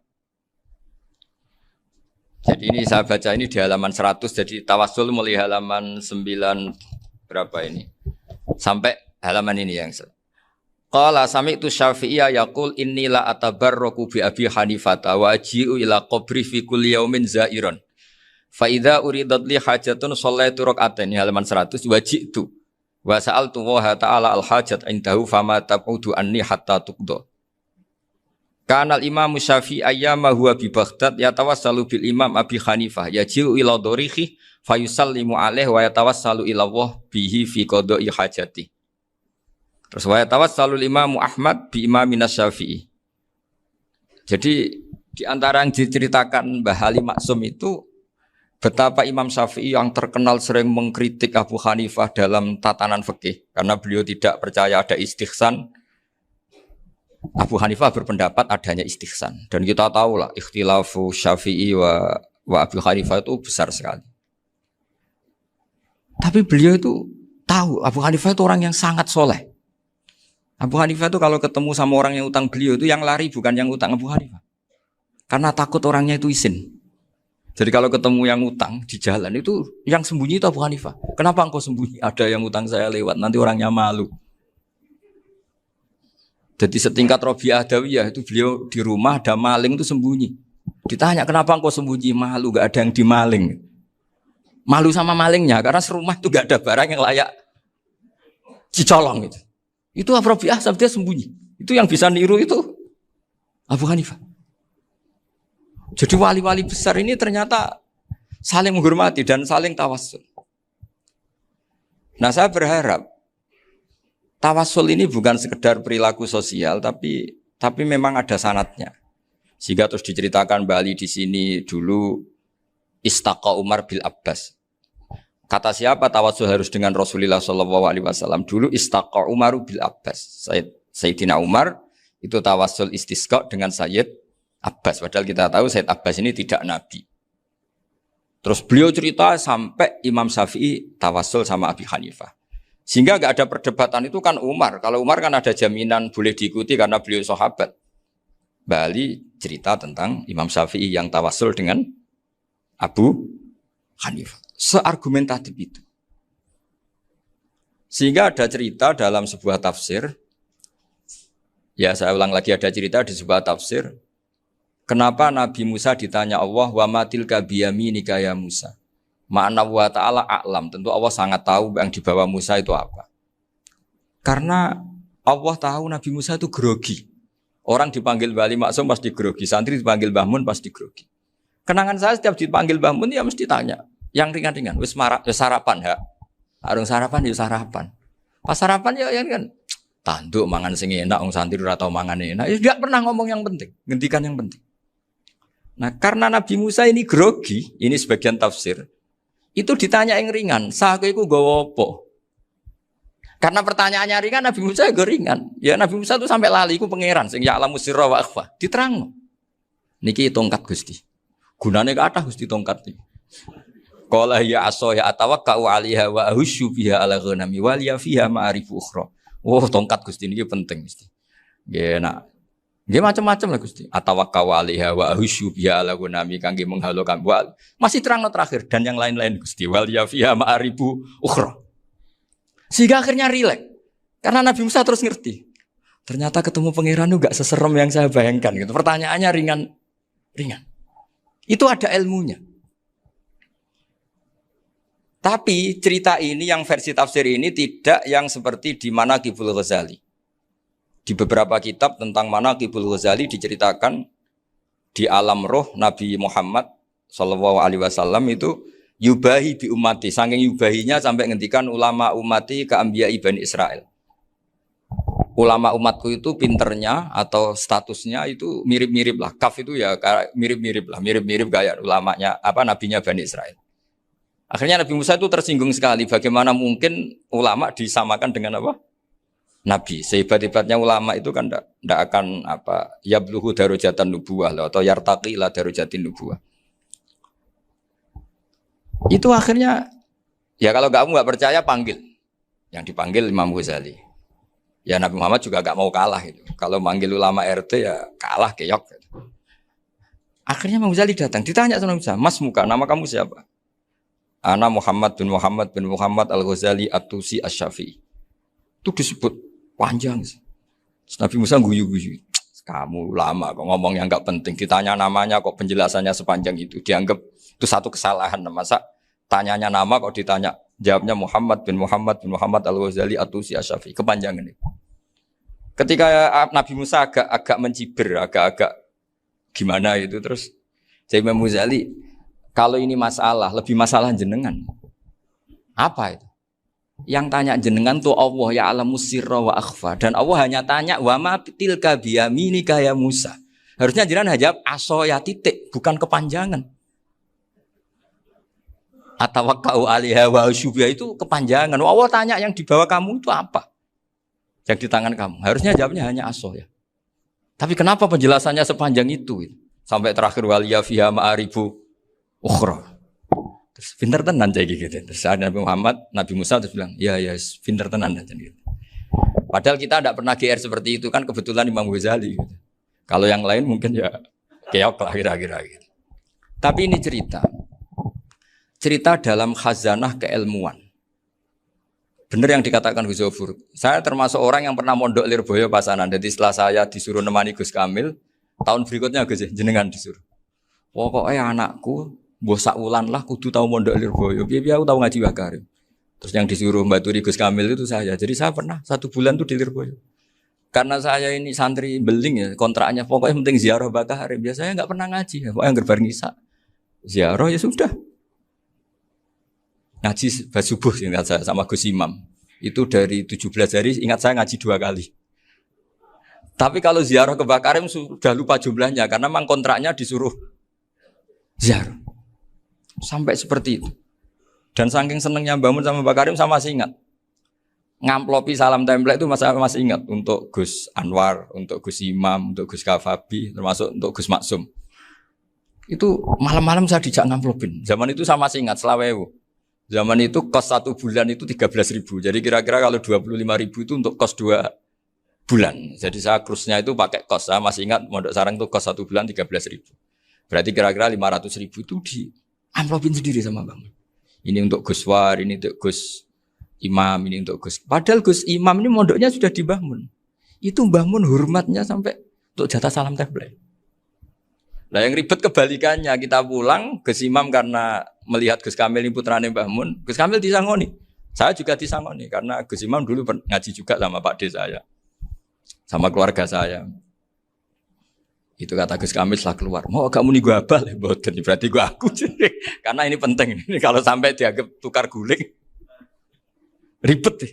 Jadi ini saya baca ini di halaman 100, jadi tawassul mulai halaman 9 berapa ini? Sampai halaman ini yang qala sami'tu Syafi'iyya yaqul inni la atabarraku bi Abi Hanifah wa aji'u ila qabri fi kulli yaumin za'iran. Fa idza uridat li hajatun shallaitu rak'atain halaman 100 waji'tu wa sa'altu wa ta'ala al hajat indahu fama taqudu anni hatta tuqda. Kanal Imam Syafi'i ayyama huwa bi Baghdad yatawassalu bil Imam Abi Hanifah yaji'u ila dorihi fayusallimu alaihi wa yatawassalu ila Allah bihi fi qada'i hajati. Terus wa yatawassalu Imam Ahmad bi Imamin Syafi'i. Jadi di antara yang diceritakan Mbah Ali Maksum itu betapa Imam Syafi'i yang terkenal sering mengkritik Abu Hanifah dalam tatanan fikih karena beliau tidak percaya ada istihsan. Abu Hanifah berpendapat adanya istihsan dan kita tahu lah ikhtilafu Syafi'i wa Abu Hanifah itu besar sekali. Tapi beliau itu tahu Abu Hanifah itu orang yang sangat soleh. Abu Hanifah itu kalau ketemu sama orang yang utang beliau itu yang lari bukan yang utang Abu Hanifah, karena takut orangnya itu izin. Jadi kalau ketemu yang utang di jalan itu yang sembunyi itu Abu Hanifah. Kenapa engkau sembunyi? Ada yang utang saya lewat, nanti orangnya malu. Jadi setingkat Robi'ah Adawiyah itu beliau di rumah ada maling itu sembunyi. Ditanya kenapa engkau sembunyi? Malu, gak ada yang dimaling. Malu sama malingnya karena serumah itu gak ada barang yang layak dicolong itu. Itu Robi'ah dia sembunyi. Itu yang bisa niru itu Abu Hanifah. Jadi wali-wali besar ini ternyata saling menghormati dan saling tawassul. Nah saya berharap tawassul ini bukan sekedar perilaku sosial, tapi memang ada sanatnya. Sehingga terus diceritakan Bali di sini dulu istaqa Umar bil Abbas. Kata siapa tawassul harus dengan Rasulullah SAW? Dulu istaqa Umar bil Abbas. Sayyidina Umar itu tawassul istisqa dengan Sayyid Abbas. Padahal kita tahu Sayyid Abbas ini tidak nabi. Terus beliau cerita sampai Imam Syafi'i tawassul sama Abi Hanifah. Sehingga enggak ada perdebatan itu kan Umar. Kalau Umar kan ada jaminan boleh diikuti karena beliau sahabat. Bali cerita tentang Imam Syafi'i yang tawassul dengan Abu Hanifah. Seargumentatif itu. Sehingga ada cerita dalam sebuah tafsir. Ya saya ulang lagi, ada cerita di sebuah tafsir. Kenapa Nabi Musa ditanya Allah, wa matilka biyaminika ya Musa? Ma'ana wa ta'ala a'lam. Tentu Allah sangat tahu yang dibawa Musa itu apa. Karena Allah tahu Nabi Musa itu grogi. Orang dipanggil Bali Maksum pasti grogi. Santri dipanggil Mbah Mun pasti grogi. Kenangan saya setiap dipanggil Mbah Mun ya mesti tanya. Yang ringan-ringan. Wis sarapan ya. Arung sarapan ya sarapan. Pas sarapan ya kan. Tanduk mangan sing enak. Orang santri ora tau mangan enak. Ya tidak pernah ngomong yang penting. Ngendikan yang penting. Nah karena Nabi Musa ini grogi. Ini sebagian tafsir. Itu ditanya yang ringan, sahaja iku nggawa apa? Karena pertanyaannya ringan, Nabi Musa juga ringan. Ya Nabi Musa itu sampai lali iku pangeran sing ya'lamu sirra wa akhfa. Diterangno. Niki tongkat Gusti. Gunane kathah Gusti tongkat iki. Qala ya aso ya atawakkau 'alaiha wa ahusyu biha 'ala ghanami wa liya fiha ma'arifu ukhra. Oh, tongkat Gusti niki penting Gusti. Nggih nak nggih macam-macam lah Gusti. Atawakkau 'alaiha wa ahusyu biha 'ala ghanami kangge menghalokan wal. Masih terangno terakhir dan yang lain-lain Gusti. Wal liya fiha ma'arifu ukhra. Sehingga akhirnya rileks. Karena Nabi Musa terus ngerti. Ternyata ketemu pangeran itu gak seserem yang saya bayangkan gitu. Pertanyaannya ringan. Itu ada ilmunya. Tapi cerita ini yang versi tafsir ini tidak yang seperti di Manaqibul Ghazali. Di beberapa kitab tentang Manaqibul Ghazali diceritakan di alam roh Nabi Muhammad Shallallahu Alaihi Wasallam itu yubahi bi ummati, saking yubahinya sampai ngendikan ulama ummati ke anbiya Bani Israel. Ulama umatku itu pinternya atau statusnya itu mirip-mirip lah. Kaf itu ya mirip-mirip lah, mirip-mirip gaya ulamanya nabinya Bani Israel. Akhirnya Nabi Musa itu tersinggung sekali. Bagaimana mungkin ulama disamakan dengan apa? Nabi. Sehebat-hebatnya ulama itu kan tidak akan yabluhu darajatan nubuwah atau yartaqi ila darajatin nubuwah. Itu akhirnya ya kalau kamu nggak percaya panggil. Yang dipanggil Imam Ghazali. Ya Nabi Muhammad juga gak mau kalah itu. Kalau manggil ulama RT ya kalah keok. Akhirnya Imam Ghazali datang. Ditanya sama Musa, Mas Muka, nama kamu siapa? Ana Muhammad bin Muhammad Al-Ghazali At-Tusi Asy-Syafi'i. Itu disebut panjang. Nabi Musa guyu-guyu. Kamu lama kok ngomong yang gak penting. Ditanya namanya kok penjelasannya sepanjang itu. Dianggap itu satu kesalahan. Masa tanyanya nama kok ditanya. Jawabnya Muhammad bin Muhammad Al-Ghazali At-Tusi Asy-Syafi'i. Kepanjangan itu. Ketika Nabi Musa agak mencibir, agak gimana itu terus. Jadi Imam Ghazali, kalau ini masalah, lebih masalah jenengan. Apa itu? Yang tanya jenengan tuh Allah ya alamu sirra wa akhfa. Dan Allah hanya tanya wa ma tilka biyaminika ya Musa. Harusnya jenengan jawab aso ya titik, bukan kepanjangan. Atawakkau 'alaiha wa syubha itu kepanjangan. Allah tanya yang di bawah kamu itu apa? Yang di tangan kamu. Harusnya jawabnya hanya aso ya. Tapi kenapa penjelasannya sepanjang itu? Sampai terakhir waliya fiha ma'aribu ukhra. Terus pinter tenan kayak gitu. Terus ada Nabi Musa terus bilang, ya pinter tenan aja gitu. Padahal kita tidak pernah GR seperti itu kan kebetulan Imam Ghazali gitu. Kalau yang lain mungkin ya keok lah kira-kira gitu. Tapi ini cerita dalam khazanah keilmuan. Benar yang dikatakan Gus Zofur. Saya termasuk orang yang pernah mondok Lirboyo Pasanan. Jadi setelah saya disuruh nemani Gus Kamil, tahun berikutnya Gus jenengan disuruh. Pokoknya anakku mbok sak wulan lah kudu tahu mondok Lirboyo. Biar aku tahu ngaji Wakarim. Terus yang disuruh Mbak Turi Gus Kamil itu saya. Jadi saya pernah 1 bulan tuh di Lirboyo. Karena saya ini santri beling ya, kontraknya pokoknya penting ziarah Bakarim. Biasanya nggak pernah ngaji ya. Pokoknya gerbar ngisa. Ziarah ya sudah. Ngaji subuh ingat saya sama Gus Imam. Itu dari 17 hari ingat saya ngaji 2 kali. Tapi kalau ziarah ke Bakarim sudah lupa jumlahnya karena memang kontraknya disuruh ziarah. Sampai seperti itu. Dan saking senengnya bangun sama Bakarim saya masih ingat. Ngamplopi salam template itu masih ingat untuk Gus Anwar, untuk Gus Imam, untuk Gus Kafabi, termasuk untuk Gus Maksum. Itu malam-malam saya dijak ngamplopin. Zaman itu saya masih ingat selawewu. Zaman itu kos 1 bulan itu 13.000. Jadi kira-kira kalau 25.000 itu untuk kos 2 bulan. Jadi saya krusnya itu pakai kos. Saya masih ingat Mondok Sarang itu kos 1 bulan 13.000. Berarti kira-kira 500.000 itu di amplopin sendiri sama Bang. Ini untuk Gus War, ini untuk Gus Imam, ini untuk Gus. Padahal Gus Imam ini mondoknya sudah di Mbah Mun. Itu Mbah Mun hormatnya sampai untuk jatah salam template. Nah yang ribet kebalikannya, kita pulang Gus Imam karena melihat Gus Kamil ini putrane Mbah Mun, Gus Kamil disangoni. Saya juga disangoni karena Gus Imam dulu ngaji juga sama Pak D saya, sama keluarga saya. Itu kata Gus Kamil setelah keluar, mau kamu nih gue abal, boten berarti gue aku. Karena ini penting, ini kalau sampai dianggap tukar guling, ribet deh.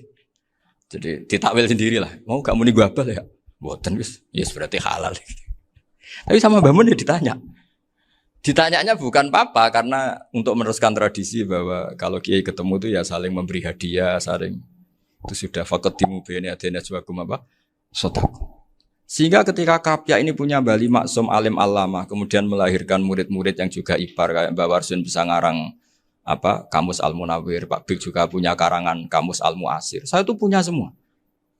Jadi ditakwil sendirilah, mau kamu nih gue abal ya, boten yes berarti halal. Tapi sama Mbah Mun ya ditanya. Ditanyanya bukan apa karena untuk meneruskan tradisi bahwa kalau kiai ketemu itu ya saling memberi hadiah, saling itu sudah faqaddimu baina adina juwakum apa? Sedekah. Sehingga ketika Kapya ini punya Bali Maksum alim alama, kemudian melahirkan murid-murid yang juga ipar kayak Mbak Warsun bisa ngarang apa? Kamus Al-Munawwir, Pak Bik juga punya karangan Kamus Al-Mu'asir. Saya itu punya semua.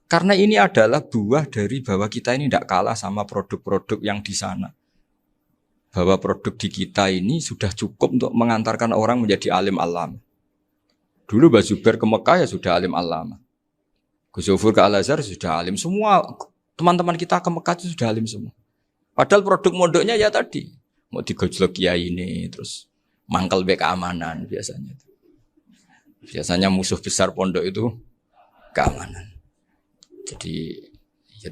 Karena ini adalah buah dari bahwa kita ini tidak kalah sama produk-produk yang di sana. Bahwa produk di kita ini sudah cukup untuk mengantarkan orang menjadi alim alama. Dulu Mbah Zubair ke Mekah ya sudah alim alama. Gus Zofur ke Al-Azhar sudah alim. Semua teman-teman kita ke Mekah itu sudah alim semua. Padahal produk mondoknya ya tadi. mau digojlok kiai ini, terus mangkel be keamanan biasanya. Biasanya musuh besar pondok itu keamanan. Jadi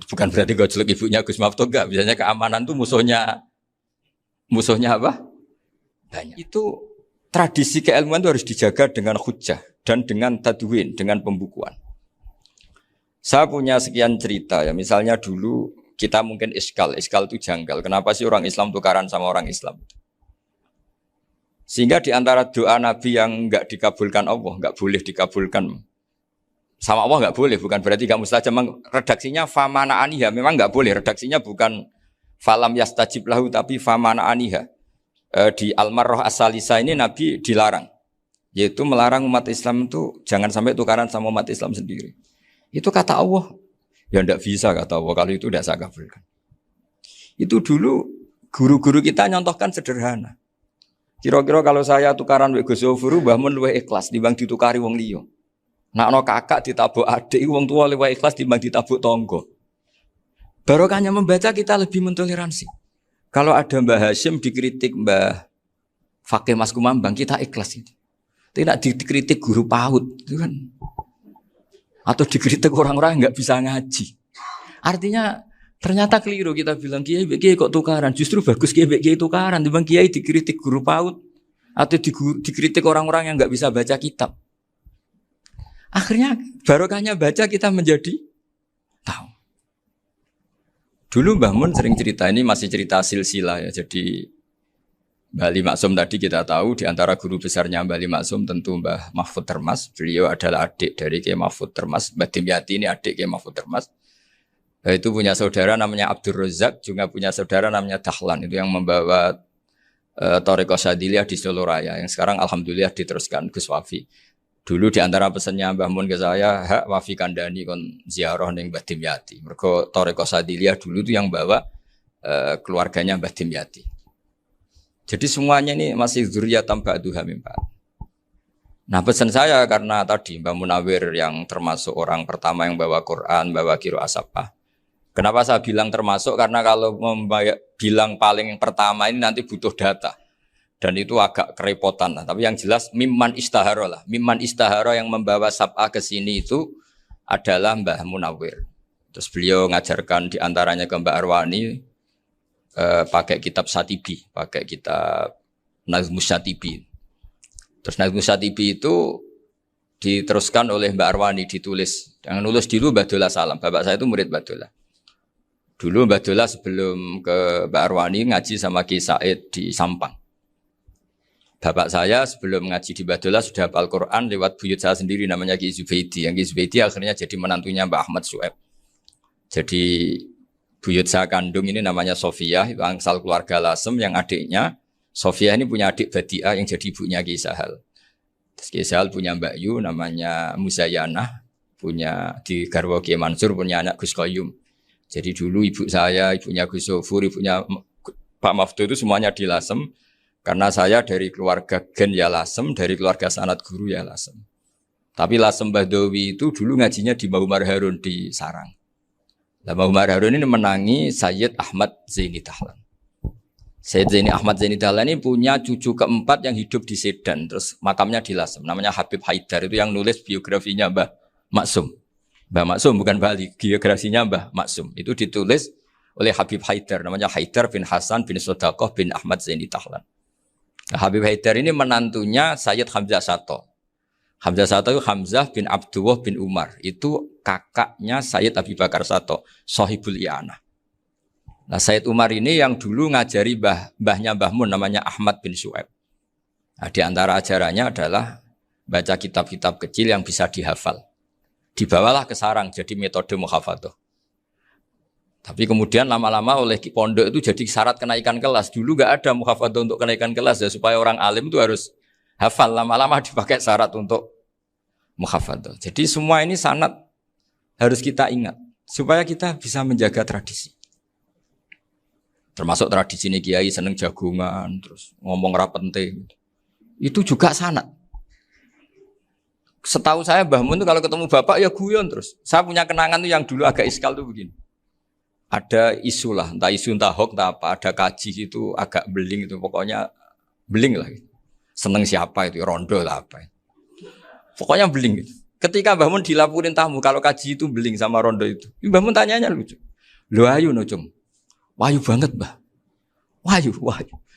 bukan berarti gojlok ibunya Gus Miftah enggak, biasanya keamanan tuh musuhnya apa? Banyak. Itu tradisi keilmuan itu harus dijaga dengan hujjah dan dengan tadwin, dengan pembukuan. Saya punya sekian cerita ya, misalnya dulu kita mungkin iskal itu janggal. Kenapa sih orang Islam tukaran sama orang Islam? Sehingga di antara doa Nabi yang enggak dikabulkan Allah, enggak boleh dikabulkan sama Allah enggak boleh, bukan berarti enggak mustajab. Redaksinya famana aniha, memang enggak boleh. Redaksinya bukan falam yastajib lahu tapi famana aniha. Di Al-Marrah As-Salisa ini Nabi dilarang, yaitu melarang umat Islam itu jangan sampai tukaran sama umat Islam sendiri. Itu kata Allah, ya enggak bisa kata Allah, kalau itu tidak saya kabulkan. Itu dulu guru-guru kita nyontohkan sederhana. Kira-kira kalau saya tukaran wek Gus Zofuru, Mbah Mun luwih ikhlas dibanding ditukari wong liya. Nek ana kakak ditabuk adik, wong tua luwih ikhlas dibanding ditabuk tangga. Barokahnya membaca kita lebih mentoleransi. Kalau ada Mbah Hashim dikritik Mbah Fakih Mas Kumambang, kita ikhlas itu. Tidak dikritik guru PAUD, itu kan. Atau dikritik orang-orang yang enggak bisa ngaji. Artinya ternyata keliru kita bilang kiai kok tukaran. Justru bagus kiai tukaran. Dibanding kiai dikritik guru PAUD atau dikritik orang-orang yang enggak bisa baca kitab. Akhirnya barokahnya baca kita menjadi tahu. Dulu Mbah Mun sering cerita, ini masih cerita silsilah ya. Jadi Mbah Ali Maksum tadi kita tahu di antara guru besarnya Mbah Ali Maksum tentu Mbah Mahfud Termas. Beliau adalah adik dari Kiai Mahfud Termas. Mbah Dimyati ini adik Kiai Mahfud Termas. Itu punya saudara namanya Abdul Razak, juga punya saudara namanya Dahlan. Itu yang membawa Thariqah Syadziliyah di Solo Raya. Yang sekarang alhamdulillah diteruskan Gus Wafi. Dulu di antara pesannya Mbah Mun ke saya, hak Wafi kandani kon ziarah ning Mbah Dimyati. Mergo Thariqah Syadziliyah dulu itu yang bawa keluarganya Mbah Dimyati. Jadi semuanya ini masih dzurriyyatan ba'duha min ba'd. Nah, pesan saya karena tadi Mbah Munawir yang termasuk orang pertama yang bawa Quran, bawa qiraah sab'ah. Kenapa saya bilang termasuk? Karena kalau bilang paling pertama ini nanti butuh data. Dan itu agak kerepotan lah. Tapi yang jelas mimman istahara lah. Mimman istahara yang membawa sab'ah ke sini itu adalah Mbah Munawir. Terus beliau ngajarkan diantaranya ke Mbak Arwani pakai kitab Satibi, pakai kitab Nazmus Satibi. Terus Nazmus Satibi itu diteruskan oleh Mbak Arwani, ditulis. Yang nulis dulu Mbak Dola Salam. Bapak saya itu murid Mbak Dola. Dulu Mbak Dola sebelum ke Mbak Arwani ngaji sama Ki Said di Sampang. Bapak saya sebelum ngaji di Badola sudah hafal Quran lewat buyut saya sendiri namanya Ki Zubaidi. Yang Ki Zubaidi akhirnya jadi menantunya Mbak Ahmad Syuaib. Jadi buyut saya kandung ini namanya Sofia, itu angsal keluarga Lasem yang adiknya. Sofia ini punya adik Badiah yang jadi ibunya Ki Sahal. Terus Ki Sahal punya Mbak Yu namanya Muzayanah, punya di Garwa Ki Mansur punya anak Gus Qayyum. Jadi dulu ibu saya, ibunya Gus Sofur, ibunya Pak Maftu itu semuanya di Lasem. Karena saya dari keluarga Gen ya Lasem, dari keluarga sanad guru ya Lasem. Tapi Lasem Bahdawi itu dulu ngajinya di Mbah Umar Harun di Sarang. Nah, Mbah Umar Harun ini menangi Sayyid Ahmad Zaini Dahlan. Sayyid Zaini Ahmad Zaini Dahlan ini punya cucu keempat yang hidup di Sedan. Terus makamnya di Lasem. Namanya Habib Haidar. Itu yang nulis biografinya Mbah Maksum. Mbah Maksum bukan Bali. Biografinya Mbah Maksum. Itu ditulis oleh Habib Haidar. Namanya Haidar bin Hasan bin Sodaqoh bin Ahmad Zaini Dahlan. Nah, Habib Haidar ini menantunya Sayyid Hamzah Sato. Hamzah Sato itu Hamzah bin Abdullah bin Umar. Itu kakaknya Sayyid Abi Bakar Sato, Sohibul I'anah. Nah, Sayyid Umar ini yang dulu ngajari mbahnya Mbah Mun namanya Ahmad bin Syuaib. Nah, di antara ajarannya adalah baca kitab-kitab kecil yang bisa dihafal. Dibawalah ke sarang jadi metode muhafadzah. Tapi kemudian lama-lama oleh pondok itu jadi syarat kenaikan kelas. Dulu gak ada muhafadzah untuk kenaikan kelas ya, supaya orang alim itu harus hafal. Lama-lama dipakai syarat untuk muhafadzah. Jadi semua ini sanad harus kita ingat supaya kita bisa menjaga tradisi. Termasuk tradisi ini kiai seneng jagungan, terus ngomong ra penting. Itu juga sanad. Setahu saya Mbah Mun itu kalau ketemu bapak ya guyon terus. Saya punya kenangan tuh yang dulu agak iskal tuh begini. ada isu lah, entah isu entah hoax entah apa, ada kaji itu agak beling itu, pokoknya beling lah. Seneng siapa itu, rondo lah apa. Pokoknya beling. Ketika Mbah Mun dilaporin tamu, kalau kaji itu beling sama rondo itu, Mbah Mun tanyanya lucu. Lho ayu no cung, wayu banget Mbah. Wayu.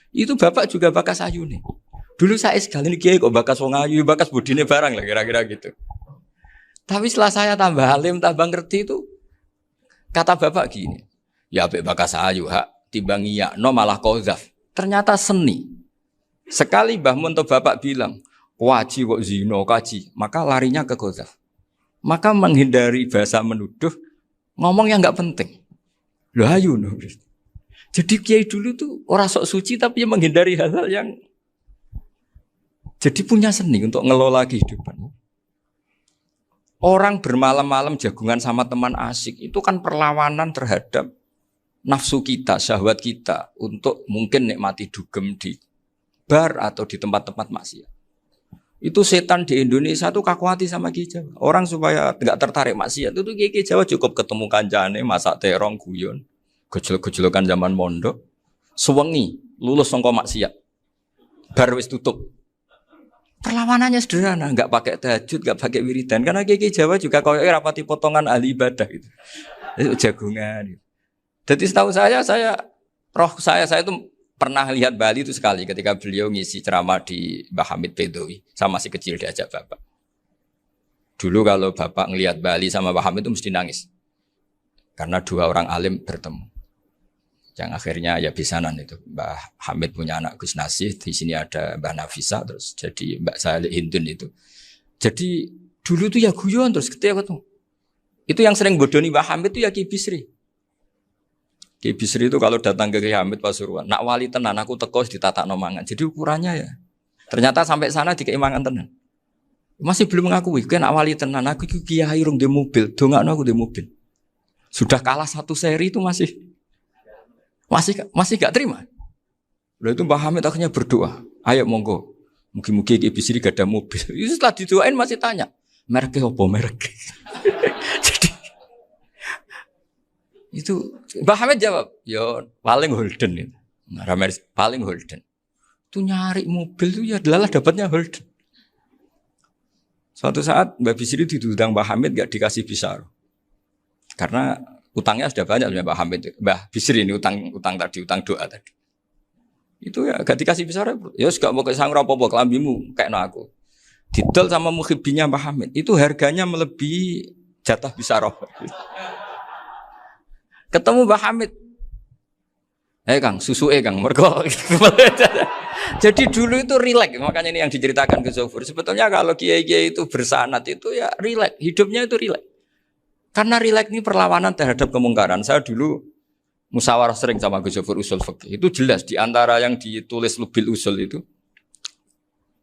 Itu bapak juga bakas ayu nih. Dulu saya sekali kiai kok bakas wong ayu, bakas budine barang lah kira-kira gitu. Tapi setelah saya tambah alim, tambah ngerti itu, kata bapak gini, ya apik bakas ayu hak, timbang iya, no malah kozaf. Ternyata seni. Sekali Mbah Mun atau bapak bilang, waji kok zino kaji, maka larinya ke kozaf. Maka menghindari bahasa menuduh, ngomong yang nggak penting. Loh ayu no. Jadi kiai dulu tuh orang sok suci tapi menghindari hal-hal yang jadi punya seni untuk ngelola kehidupan. Orang bermalam-malam jagungan sama teman asik itu kan perlawanan terhadap nafsu kita, syahwat kita untuk mungkin nikmati dugem di bar atau di tempat-tempat maksiat. Itu setan di Indonesia tuh kaku hati sama Ki Jawa. Orang supaya tidak tertarik maksiat itu Ki Jawa cukup ketemu kancane masak terong guyon, gejol-gejolokan zaman mondok, suwengi lulus sangka maksiat. Bar wis tutup. Perlawanannya sederhana, enggak pakai tahajud, enggak pakai wiridan karena Ki Jawa juga koyoke rapati potongan ahli ibadah gitu. Itu jagungan. Gitu. Jadi setahu saya itu pernah lihat Bali itu sekali ketika beliau ngisi ceramah di Mbah Hamid Bedowi. Saya masih kecil diajak bapak. Dulu kalau bapak ngelihat Bali sama Mbah Hamid itu mesti nangis. Karena dua orang alim bertemu. Yang akhirnya ya bisanan itu. Mbah Hamid punya anak Gus Nasih, di sini ada Mbah Nafisa, terus jadi Mbak Salih Hindun itu. Jadi dulu tuh ya guyon terus ketika ketemu. Itu yang sering bodoni Mbah Hamid itu ya Ki Bisri. Ki Bisri itu kalau datang ke Ki Hamid Pasuruan, nak wali tenan aku teko ditata nomangan. Jadi ukurannya ya. Ternyata sampai sana dikei mangan tenan. Masih belum mengakui, kan nak wali tenan aku iki kiai rung di mobil, dongakno aku di mobil. Sudah kalah satu seri itu masih gak terima. Lalu itu Mbah Hamid akhirnya berdoa, ayo monggo, mungkin-mungkin Ki Bisri gak ada mobil. Itu setelah didoain masih tanya, mereknya apa merek? Jadi itu Mbah Hamid jawab, yo paling Holden itu. Paling Holden. Itu nyari mobil itu ya adalah dapatnya Holden. Suatu saat Mbah Bisri diundang Mbah Hamid gak dikasih Bisaro. Karena utangnya sudah banyak Mbah Hamid. Mbah Bisri ini utang doa tadi. Itu ya gak dikasih Bisaro. Ya gak mau kesang rapopo kelambimu kayak no aku. Didol sama muhibbinya Mbah Hamid. Itu harganya melebihi jatah Bisaro. Ketemu Mbah Hamid. Kang, susuke Kang, mergo. Jadi dulu itu rileks, makanya ini yang diceritakan ke Zofur. Sebetulnya kalau kiai-kiai itu bersanat itu ya rileks, hidupnya itu rileks. Karena rileks ini perlawanan terhadap kemungkaran. Saya dulu musyawarah sering sama Gus Zofur usul fikih. Itu jelas di antara yang ditulis Lubil Usul itu.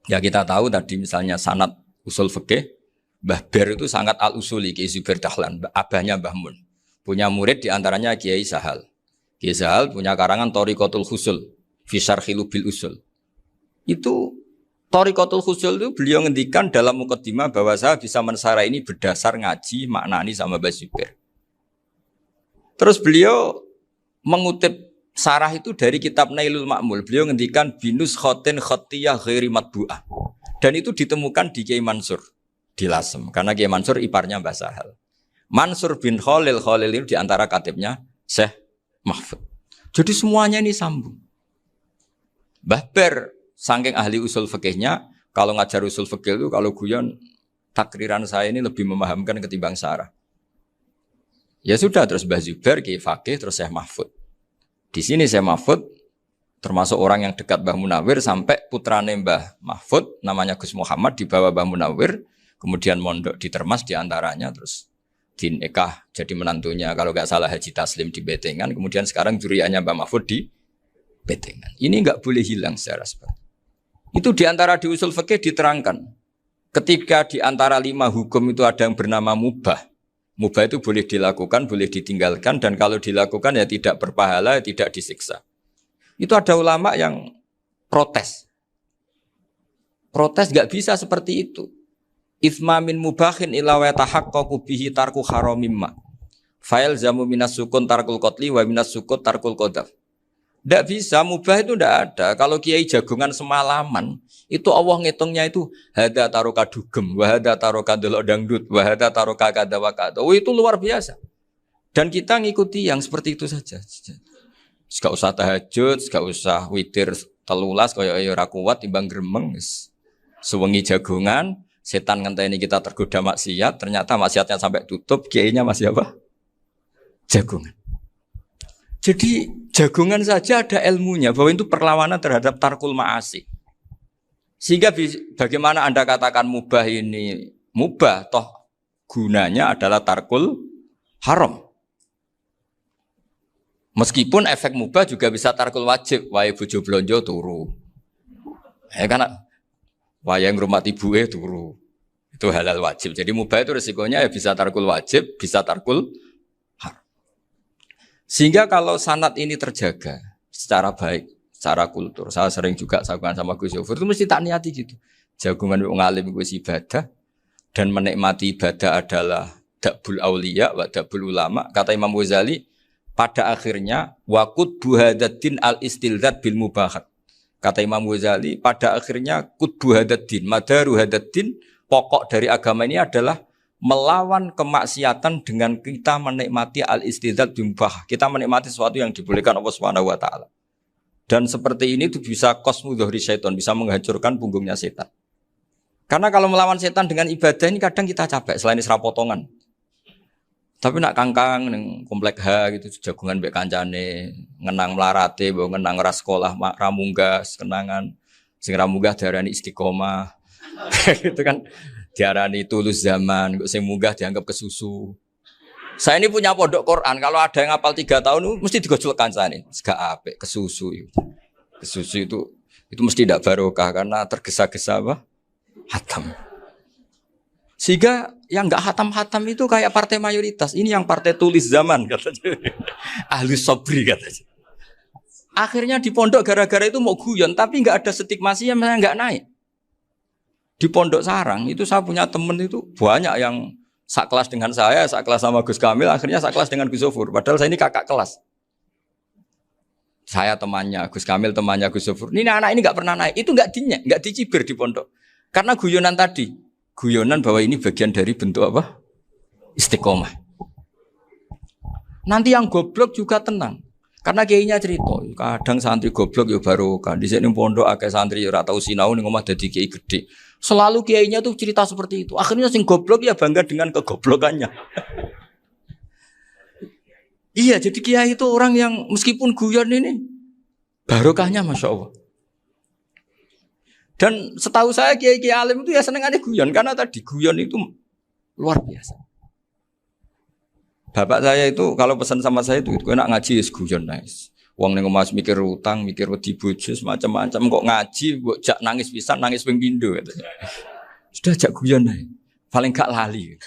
Ya kita tahu tadi misalnya sanad usul fikih, Mbah Ber itu sangat al-usuli Ki Zubair Dahlan, abahnya Mbah Mun. Punya murid diantaranya Kiai Sahal. Kiai Sahal punya karangan Thariqatul Husul, fi syarhi Lubil Usul. Itu Thariqatul Husul itu beliau ngendikan dalam mukaddimah bahwa saya bisa mensarah ini berdasar ngaji maknani sama Mbah Zubair. Terus beliau mengutip sarah itu dari kitab Nailul Ma'mul. Beliau ngendikan binus khotin khotiyah ghairi matbu'ah. Dan itu ditemukan di Kiai Mansur di Lasem. Karena Kiai Mansur iparnya Mbah Sahal. Mansur bin Khalil itu diantara katibnya Syekh Mahfud. Jadi semuanya ini sambung. Mbah Ber, saking ahli usul fikihnya, kalau ngajar usul fikih itu kalau guyon, takriran saya ini lebih memahamkan ketimbang sarah. Ya sudah, terus Mbah Zubair, Kiai Fakih, terus Syekh Mahfud. Di sini Syekh Mahfud termasuk orang yang dekat Mbah Munawir sampai putrane Mbah Mahfud, namanya Gus Muhammad, dibawa Mbah Munawir, kemudian mondok di Termas diantaranya, terus dinikah jadi menantunya kalau nggak salah Haji Taslim di Betengan, kemudian sekarang juriannya Mbah Mahfud di Betengan. Ini nggak boleh hilang secara seperti itu. Diantara di usul fikih diterangkan ketika diantara 5 hukum itu ada yang bernama mubah. Mubah itu boleh dilakukan, boleh ditinggalkan, dan kalau dilakukan ya tidak berpahala, tidak disiksa. Itu ada ulama yang protes nggak bisa seperti itu. Ifma min mubahin ila wa tahaqqaqu bihi tarku haramimma. Fa'il zamu minas sukun tarkul qatli wa minas sukut tarkul qadaf. Tidak bisa, mubah itu tidak ada. Kalau kiai jagongan semalaman, itu Allah ngitungnya itu hada taroka dugem, wahada taroka delok dangdut, wahada taroka kada wakada. Oh, itu luar biasa. Dan kita ngikuti yang seperti itu saja. Gak usah tahajud, gak usah witir telulas, kaya ora kuat timbang gremeng. Sewengi jagongan, setan ngenteni kita tergoda maksiat, ternyata maksiatnya sampai tutup, kiainya masih apa? Jagongan. Jadi jagongan saja ada ilmunya bahwa itu perlawanan terhadap tarkul ma'asi. Sehingga bagaimana Anda katakan mubah ini mubah, toh gunanya adalah tarkul haram. Meskipun efek mubah juga bisa tarkul wajib, wae bojo blonjo turu. Kan wae ngrumat ibuke turu. Itu halal wajib. Jadi mubah itu resikonya ya bisa tarkul wajib, bisa tarkul haram. Sehingga kalau sanad ini terjaga secara baik, secara kultur, saya sering juga sakuan sama Gus Yofur, itu mesti tak niati gitu. Jagungan wong alim iku ibadah dan menikmati ibadah adalah dabul auliya wa dabul ulama. Kata Imam Ghazali, pada akhirnya waqud buhadatin al-istilzat bil mubahat. Kata Imam Ghazali, pada akhirnya qutbu hadatin, madaru hadatin, pokok dari agama ini adalah melawan kemaksiatan dengan kita menikmati al-istidzat bimbah. Kita menikmati sesuatu yang dibolehkan Allah Subhanahu wa taala. Dan seperti ini itu bisa qasmu dhuhri syaitan, bisa menghancurkan punggungnya setan. Karena kalau melawan setan dengan ibadah ini kadang kita capek selain isra potongan. Tapi nak kangkang ning komplek H gitu jagungan mbek kancane, ngenang melarate, mbok ngenang ra sekolah ramunggah, kenangan sing ramunggah diarani istiqomah. Gitu kan. Diarani tulus zaman, kok sing munggah dianggap kesusu. Saya ini punya pondok Quran, kalau ada yang hafal 3 tahun mesti digojolkan saya ini. Gak apik kesusu itu. Kesusu itu mesti tidak barokah karena tergesa-gesa apa? Hatam. Sehingga yang enggak hatam-hatam itu kayak partai mayoritas. Ini yang partai tulis zaman katanya. Ahli sobri katanya. Akhirnya di pondok gara-gara itu mau guyon, tapi enggak ada stigmasi yang enggak naik. Di Pondok Sarang itu saya punya teman itu banyak yang sekelas dengan saya, sekelas sama Gus Kamil, akhirnya sekelas dengan Gus Zofur. Padahal saya ini kakak kelas. Saya temannya, Gus Kamil temannya Gus Zofur. Ini anak ini nggak pernah naik, itu nggak dinyek, nggak dicibir di pondok. Karena guyonan tadi, guyonan bahwa ini bagian dari bentuk apa? Istiqomah. Nanti yang goblok juga tenang. Karena kiainya cerita, kadang santri goblok ya baru kan. Di sini pondok akeh santri ora tau sinau ning omah dadi kiai gede. Selalu kiainya tuh cerita seperti itu. Akhirnya sing goblok ya bangga dengan kegoblokannya. Iya, jadi kiai itu orang yang meskipun guyon ini barokahnya Masya Allah. Dan setahu saya kiai-kiai alim itu ya senengannya guyon karena tadi guyon itu luar biasa. Bapak saya itu kalau pesan sama saya itu enak ngaji is guyon nice. Wong ning omah mikir utang, mikir wedi bojo macam-macam kok ngaji kok jak nangis pisan, nangis ping pindho katanya. Sudah jak guyon ae. Paling gak lali.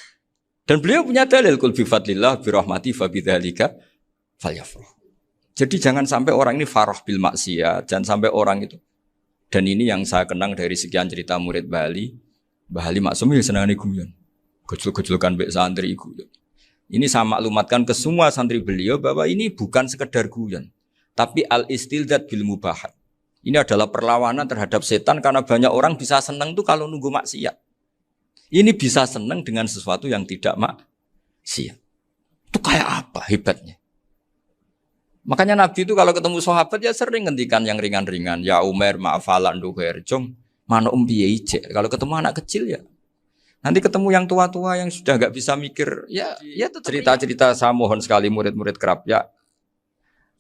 Dan beliau punya dalil kul bi fadlillah bi rahmati fa bidzalika falyafrah. Jadi jangan sampai orang ini farah bil maksiat, jangan sampai orang itu. Dan ini yang saya kenang dari sekian cerita murid Bali. Mbah Ali Maksum ya senangane guyon. Gejol-gejolkan mbek santri guyon. Ini saya maklumatkan ke semua santri beliau bahwa ini bukan sekedar guyon, tapi al-istilzat bil mubahat. Ini adalah perlawanan terhadap setan karena banyak orang bisa senang tuh kalau nunggu maksiat. Ini bisa senang dengan sesuatu yang tidak maksiat. Itu kayak apa hebatnya? Makanya Nabi itu kalau ketemu sahabat ya sering ngendikan yang ringan-ringan. Ya Umar ma'afalan duher jong mana piye ije. Kalau ketemu anak kecil ya. Nanti ketemu yang tua-tua yang sudah enggak bisa mikir, ya cerita-cerita saya mohon sekali murid-murid kerap ya.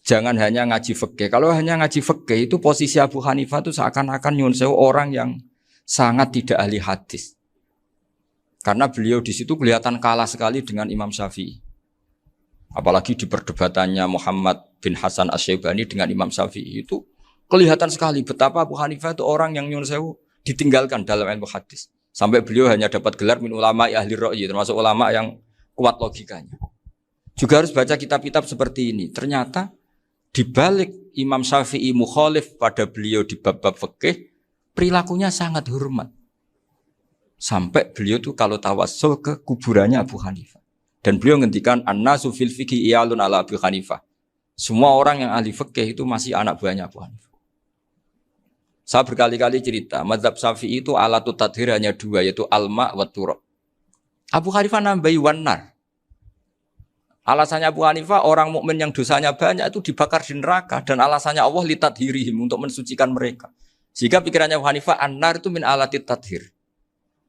Jangan hanya ngaji fikih. Kalau hanya ngaji fikih itu posisi Abu Hanifah itu seakan-akan nyuwun sewu orang yang sangat tidak ahli hadis. Karena beliau di situ kelihatan kalah sekali dengan Imam Syafi'i. Apalagi di perdebatannya Muhammad bin Hasan Asy-Syaibani dengan Imam Syafi'i itu kelihatan sekali betapa Abu Hanifah itu orang yang nyuwun sewu ditinggalkan dalam ilmu hadis. Sampai beliau hanya dapat gelar min ulama ahli ra'yi, termasuk ulama yang kuat logikanya. Juga harus baca kitab-kitab seperti ini. Ternyata di balik Imam Syafi'i mukhalif pada beliau di bab-bab fikih, perilakunya sangat hormat. Sampai beliau tuh kalau tawassul ke kuburannya Abu Hanifah. Dan beliau ngendikan an-nasu fil fiqhi iyalun ala Abu Hanifah. Semua orang yang ahli fikih itu masih anak buahnya Abu Hanifah. Saya berkali-kali cerita, mazhab Syafi'i itu alatut tadhir hanya dua, yaitu alma wa turab. Abu Hanifah nambahi wanar. Alasannya Abu Hanifah, orang mukmin yang dosanya banyak itu dibakar di neraka, dan alasannya Allah litadhirihim, untuk mensucikan mereka. Sehingga pikirannya Abu Hanifah, an-nar itu min alatit tadhir.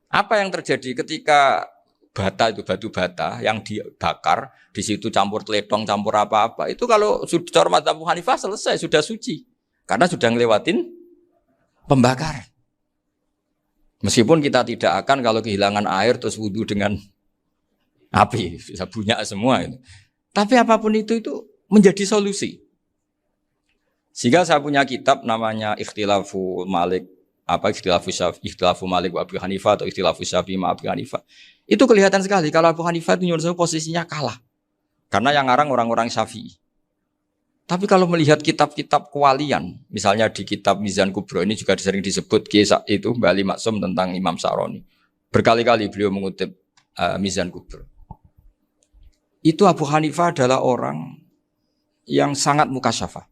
Apa yang terjadi ketika bata itu batu bata yang dibakar, di situ campur teletong, campur apa-apa, itu kalau sudah mazhab Abu Hanifah selesai, sudah suci. Karena sudah ngelewatin pembakaran. Meskipun kita tidak akan kalau kehilangan air terus wudu dengan api, bisa bunyak semua itu. Tapi apapun itu menjadi solusi. Sehingga saya punya kitab namanya Ikhtilafu Malik, Ikhtilafu Malik wa Abu Hanifah atau Ikhtilafu Syafi'i ma Abu Hanifah. Itu kelihatan sekali kalau Abu Hanifah itu nyuruh posisinya kalah. Karena yang ngarang orang-orang Syafi'i. Tapi kalau melihat kitab-kitab kewalian, misalnya di kitab Mizan Kubro ini juga sering disebut kisah itu Mbak Ali Maksum tentang Imam Sa'roni. Berkali-kali beliau mengutip Mizan Kubro. Itu Abu Hanifah adalah orang yang sangat mukasyafah.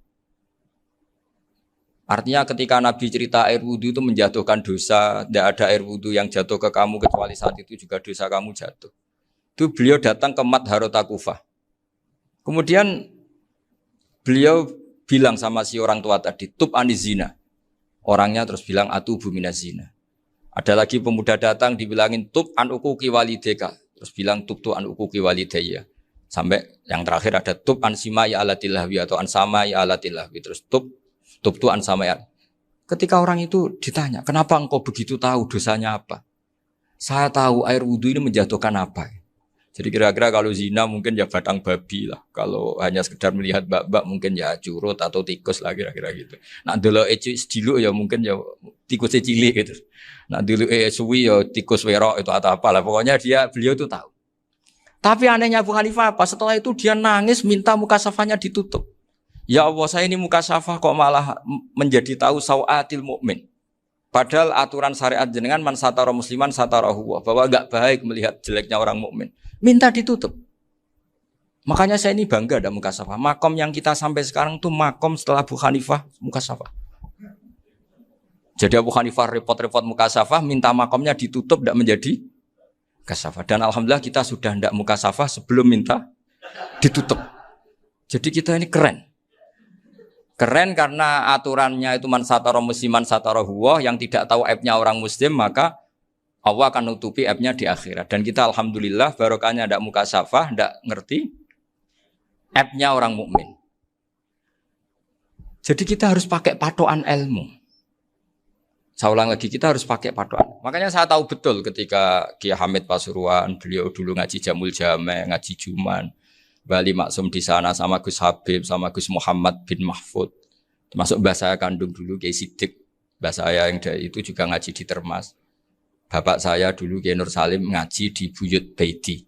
Artinya ketika Nabi cerita air wudhu itu menjatuhkan dosa, tidak ada air wudhu yang jatuh ke kamu kecuali saat itu juga dosa kamu jatuh. Itu beliau datang ke Madharota Kufah. Kemudian beliau bilang sama si orang tua tadi, tub anizina. Orangnya terus bilang atubu minazina. Ada lagi pemuda datang dibilangin tub an ukuki walideka. Terus bilang tub tu an ukuki walidaya. Sampai yang terakhir ada tub an simai alatilahwi atau an samai alatilahwi. Terus tub tu an samai. Ketika orang itu ditanya, kenapa engkau begitu tahu dosanya apa? Saya tahu air wudhu ini menjatuhkan apa. Jadi kira-kira kalau zina mungkin ya batang babi lah. Kalau hanya sekedar melihat bak-bak mungkin ya curut atau tikus lah kira-kira gitu. Nah dulu sediluk ya mungkin ya tikus cilik gitu. Nah dulu suwi ya tikus werok itu atau apalah. Pokoknya beliau itu tahu. Tapi anehnya Abu Hanifah apa? Setelah itu dia nangis minta mukasafahnya ditutup. Ya Allah, saya ini mukasafah kok malah menjadi tahu sawatil mukmin. Padahal aturan syariat jenengan man satara musliman satarahu, bahwa enggak baik melihat jeleknya orang mukmin. Minta ditutup. Makanya saya ini bangga ada mukasafah. Makom yang kita sampai sekarang tuh makom setelah Abu Hanifah mukasafah. Jadi Abu Hanifah repot-repot mukasafah, minta makomnya ditutup tidak menjadi mukasafah. Dan alhamdulillah kita sudah tidak mukasafah sebelum minta ditutup. Jadi kita ini keren. Keren karena aturannya itu man satara musliman satara huwa, yang tidak tahu aibnya orang muslim maka Allah akan nutupi aibnya di akhirat. Dan kita alhamdulillah barokahnya tidak mukasafah, tidak ngerti aibnya orang mukmin. Jadi kita harus pakai patokan ilmu. Saya ulang lagi, kita harus pakai patokan. Makanya saya tahu betul ketika Kiai Hamid Pasuruan, beliau dulu ngaji Jamul Jame, ngaji Juman, Bali Maksum di sana sama Gus Habib, sama Gus Muhammad bin Mahfud. Termasuk mbah saya kandung dulu Kiai Sidik, mbah saya yang dari itu juga ngaji di Termas. Bapak saya dulu Kiai Nur Salim ngaji di Buyut Baiti.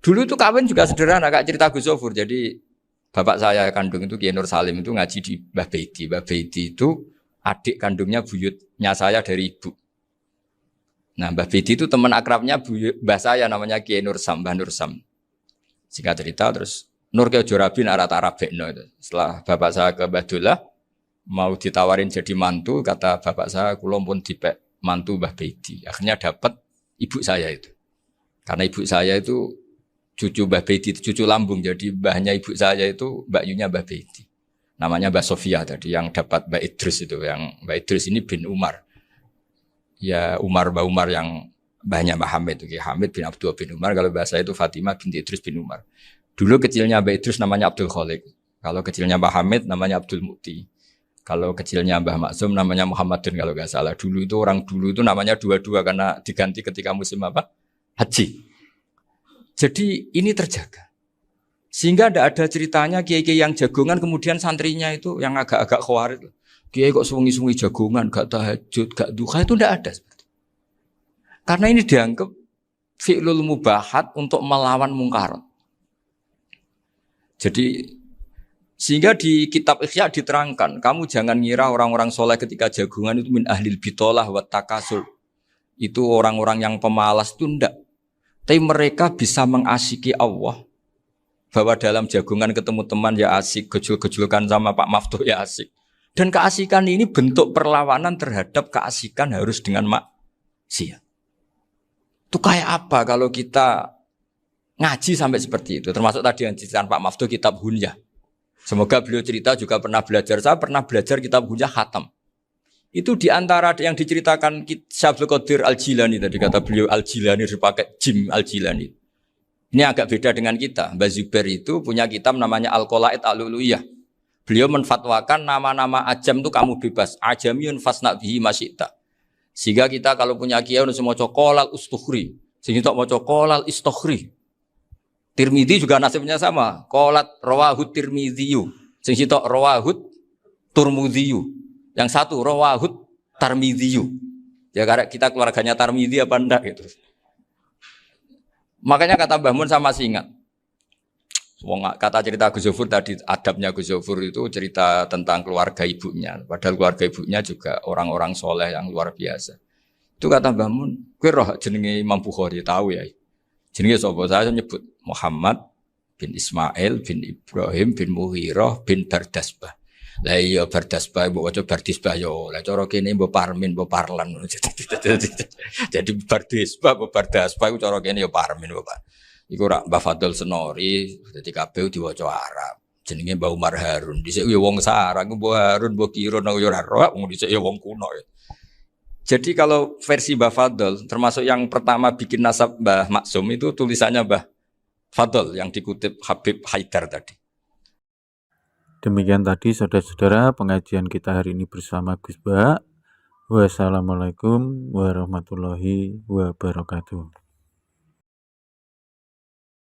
Dulu itu kawin juga sederhana, Kak, cerita Gus Sofur. Jadi bapak saya kandung itu Kiai Nur Salim itu ngaji di Mbah Baiti. Mbah Baiti itu adik kandungnya buyutnya saya dari ibu. Nah, Mbah Baiti itu teman akrabnya mbah saya namanya Kiai Nur Sam, Mbah Nur Sam. Singkat cerita terus Nur Kiai Jorabin Arabekno itu. Setelah bapak saya ke Badullah mau ditawarin jadi mantu, kata bapak saya kula pun dipek mantu Mbah Baiti. Akhirnya dapat ibu saya itu. Karena ibu saya itu cucu Mbah Baiti, cucu lambung. Jadi mbahnya ibu saya itu Mbak Yunya Mbah Baiti. Namanya Mbak Sofia tadi yang dapat Mbak Idris itu. Yang Mbak Idris ini bin Umar. Ya Mbak Umar yang mbahnya Mbak Hamid. Hamid bin Abdul bin Umar. Kalau bahasa itu Fatimah binti Idris bin Umar. Dulu kecilnya Mbak Idris namanya Abdul Khalik. Kalau kecilnya Mbak Hamid namanya Abdul Mukti. Kalau kecilnya Mbah Maksum namanya Muhammadun kalau nggak salah. Dulu itu orang dulu itu namanya dua-dua karena diganti ketika musim apa? Haji. Jadi ini terjaga. Sehingga tidak ada ceritanya kiai-kiai yang jagongan kemudian santrinya itu yang agak-agak khawatir. Kiai kok sungi-sungi jagongan, gak tahajud, gak duha, itu tidak ada. Karena ini dianggap fi'lul mubahat untuk melawan mungkarat. Jadi sehingga di kitab Ihya diterangkan, kamu jangan ngira orang-orang soleh ketika jagungan itu min ahlil bitolah wa takasul. Itu orang-orang yang pemalas itu enggak. Tapi mereka bisa mengasyiki Allah. Bahwa dalam jagungan ketemu teman ya asik, gejul-gejulkan sama Pak Maftuh ya asik. Dan keasikan ini bentuk perlawanan terhadap keasikan harus dengan maksiat. Itu kayak apa kalau kita ngaji sampai seperti itu? Termasuk tadi yang diceritakan Pak Maftuh kitab Hunyah. Semoga beliau cerita juga pernah belajar. Saya pernah belajar kitab Hunyah khatam. Itu diantara yang diceritakan Syabdul Qadir Al-Jilani tadi kata beliau Al-Jilani dipakai Jim Al-Jilani. Ini agak beda dengan kita. Mbak Zubair itu punya kitab namanya Al-Qalaid Al-Luluyah. Beliau menfatwakan nama-nama ajam itu kamu bebas. Ajamiyun fasna bihi masyita. Sehingga kita kalau punya kiai harus mau cokolal ustukhri. Sehingga mau cokolal istukhri. Tirmidzi juga nasibnya sama. Qolat rawahut Tirmidziyu. Sehingga rawahut Turmudziyu. Yang satu rawahut Tarmidziyu. Ya karena kita keluarganya Tarmidzi apa enggak gitu. Makanya kata Mbah Mun sama masih ingat. Kata cerita Gus Zofur tadi, adabnya Gus Zofur itu cerita tentang keluarga ibunya. Padahal keluarga ibunya juga orang-orang soleh yang luar biasa. Itu kata Mbah Mun, kowe roh jenenge Imam Bukhari tahu ya. Jenenge sapa? Saya nyebut Muhammad bin Ismail bin Ibrahim bin Mughirah bin Bardasbah. Lah iya Bardasbah mbok waca Bardisbah yo. Lah cara kene mbok Parmin mbok Parlan. Jadi Bardisbah mbok Bardasbah iku cara kene yo Parmin Bapak. Iku rak Mbah Fadl Senori dadi kabeh diwaca Arab. Jenenge Mbah Umar Harun. Dhisik yo wong Sarang, Mbah Harun mbok Kirun yo ora roh, wong dhisik yo wong kuno. Jadi kalau versi Mbah Fadl termasuk yang pertama bikin nasab Mbah Maksum itu tulisannya Mbah Fadl yang dikutip Habib Haidar tadi. Demikian tadi saudara-saudara pengajian kita hari ini bersama Gus Ba. Wassalamualaikum warahmatullahi wabarakatuh.